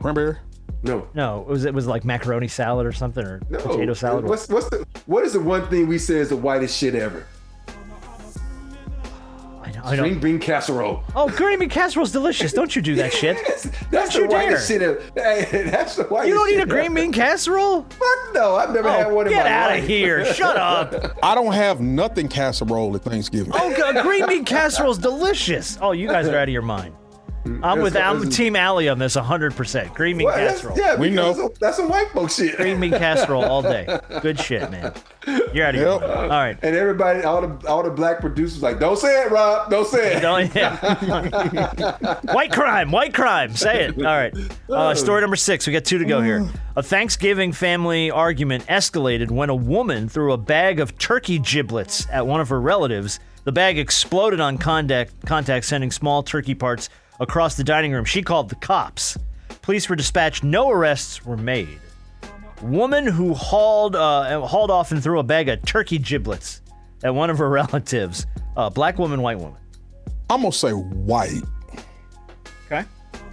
Cranberry? No, it was like macaroni salad or something, or potato salad. What is the one thing we say is the whitest shit ever? I know. Green bean casserole. Oh, green bean casserole's delicious. Don't you do that shit. That's the whitest shit ever. Hey, that's the whitest. You don't eat a shit green bean casserole? Fuck no, I've never had one in my life. Get out of here. Shut up. I don't have nothing casserole at Thanksgiving. Oh, God, green bean casserole's delicious. Oh, you guys are out of your mind. I'm Team Allie on this 100%. Green bean casserole. Yeah, we know. That's some white folk shit. Green bean casserole all day. Good shit, man. You're out of your mind. All right. And everybody, all the black producers like, don't say it, Rob. Don't say it. White crime. Say it. All right. Story number 6. We got 2 to go here. A Thanksgiving family argument escalated when a woman threw a bag of turkey giblets at one of her relatives. The bag exploded on contact, sending small turkey parts across the dining room. She called the cops. Police were dispatched. No arrests were made. Woman who hauled off and threw a bag of turkey giblets at one of her relatives. Black woman, white woman. I'm going to say white. Okay.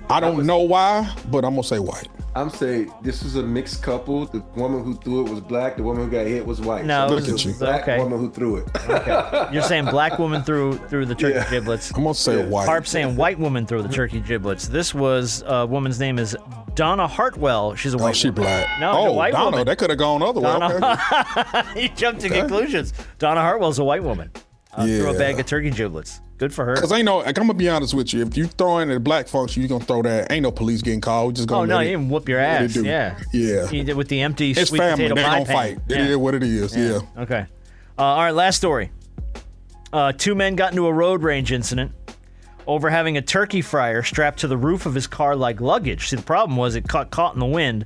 I don't know why, but I'm going to say white. I'm saying this was a mixed couple. The woman who threw it was black. The woman who got hit was white. No, so look at you. Black woman who threw it. Okay. You're saying black woman threw the turkey giblets. I'm going to say white. Harp saying white woman threw the turkey giblets. This was woman's name is Donna Hartwell. She's a white woman. She black. No, white Donna, woman. That could have gone other way. Okay. You jumped to conclusions. Donna Hartwell's a white woman. Threw a bag of turkey giblets. Good for her. Because I'm going to be honest with you. If you throw in at black folks, you're going to throw that. Ain't no police getting called. We're just going to you even whoop your ass. Yeah. You did with the empty it's sweet family. potato They pie don't pan. fight. It is what it is. Yeah. Okay. All right, last story. 2 men got into a road rage incident over having a turkey fryer strapped to the roof of his car like luggage. See, the problem was it caught in the wind.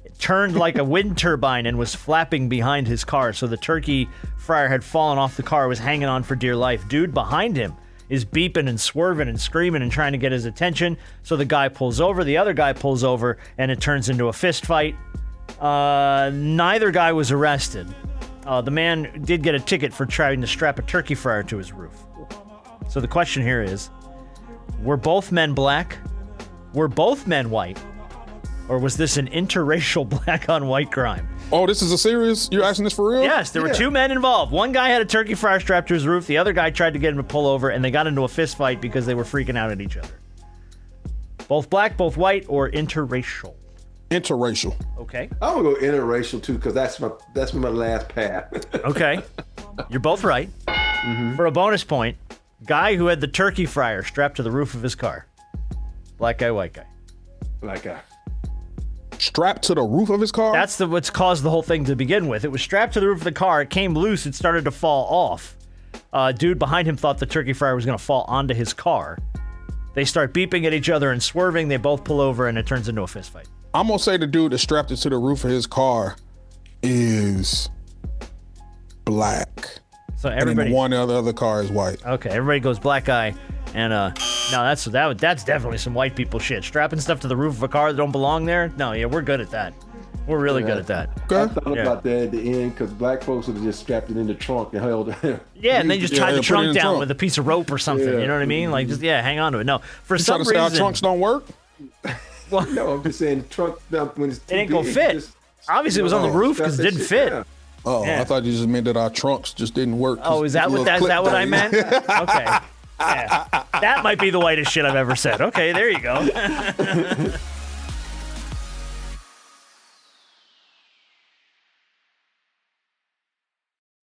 It turned like a wind turbine and was flapping behind his car. So the turkey fryer had fallen off the car, was hanging on for dear life. Dude behind him is beeping and swerving and screaming and trying to get his attention. So the guy pulls over, the other guy pulls over, and it turns into a fist fight. Neither guy was arrested. The man did get a ticket for trying to strap a turkey fryer to his roof. So the question here is, were both men black? Were both men white? Or was this an interracial black on white crime? Oh, this is a serious? You're asking this for real? Yes, there were 2 men involved. One guy had a turkey fryer strapped to his roof. The other guy tried to get him to pull over, and they got into a fist fight because they were freaking out at each other. Both black, both white, or interracial? Interracial. Okay. I'm gonna go interracial too, because that's my last path. Okay. You're both right. Mm-hmm. For a bonus point, guy who had the turkey fryer strapped to the roof of his car. Black guy, white guy. Black guy. Strapped to the roof of his car? That's what's caused the whole thing to begin with. It was strapped to the roof of the car. It came loose. It started to fall off. Dude behind him thought the turkey fryer was going to fall onto his car. They start beeping at each other and swerving. They both pull over, and it turns into a fist fight. I'm going to say the dude that strapped it to the roof of his car is black. So everybody. And then the other car is white. Okay, everybody goes black guy. And no, that's definitely some white people shit. Strapping stuff to the roof of a car that don't belong there? No, yeah, we're good at that. We're really good at that. Okay. I thought about that at the end, because black folks would have just strapped it in the trunk and held it. Yeah, and they just tied the trunk down trunk with a piece of rope or something. Yeah. You know what I mean? Like, just hang on to it. No, for You some trying to say reason, our trunks don't work? well, No, I'm just saying the trunk when it's too it ain't gonna big, fit. just- Obviously, it was on the roof because it didn't fit. Yeah. Oh, Yeah. I thought you just meant that our trunks just didn't work. Oh, is that what I meant? Okay. Yeah. That might be the whitest shit I've ever said. Okay, there you go.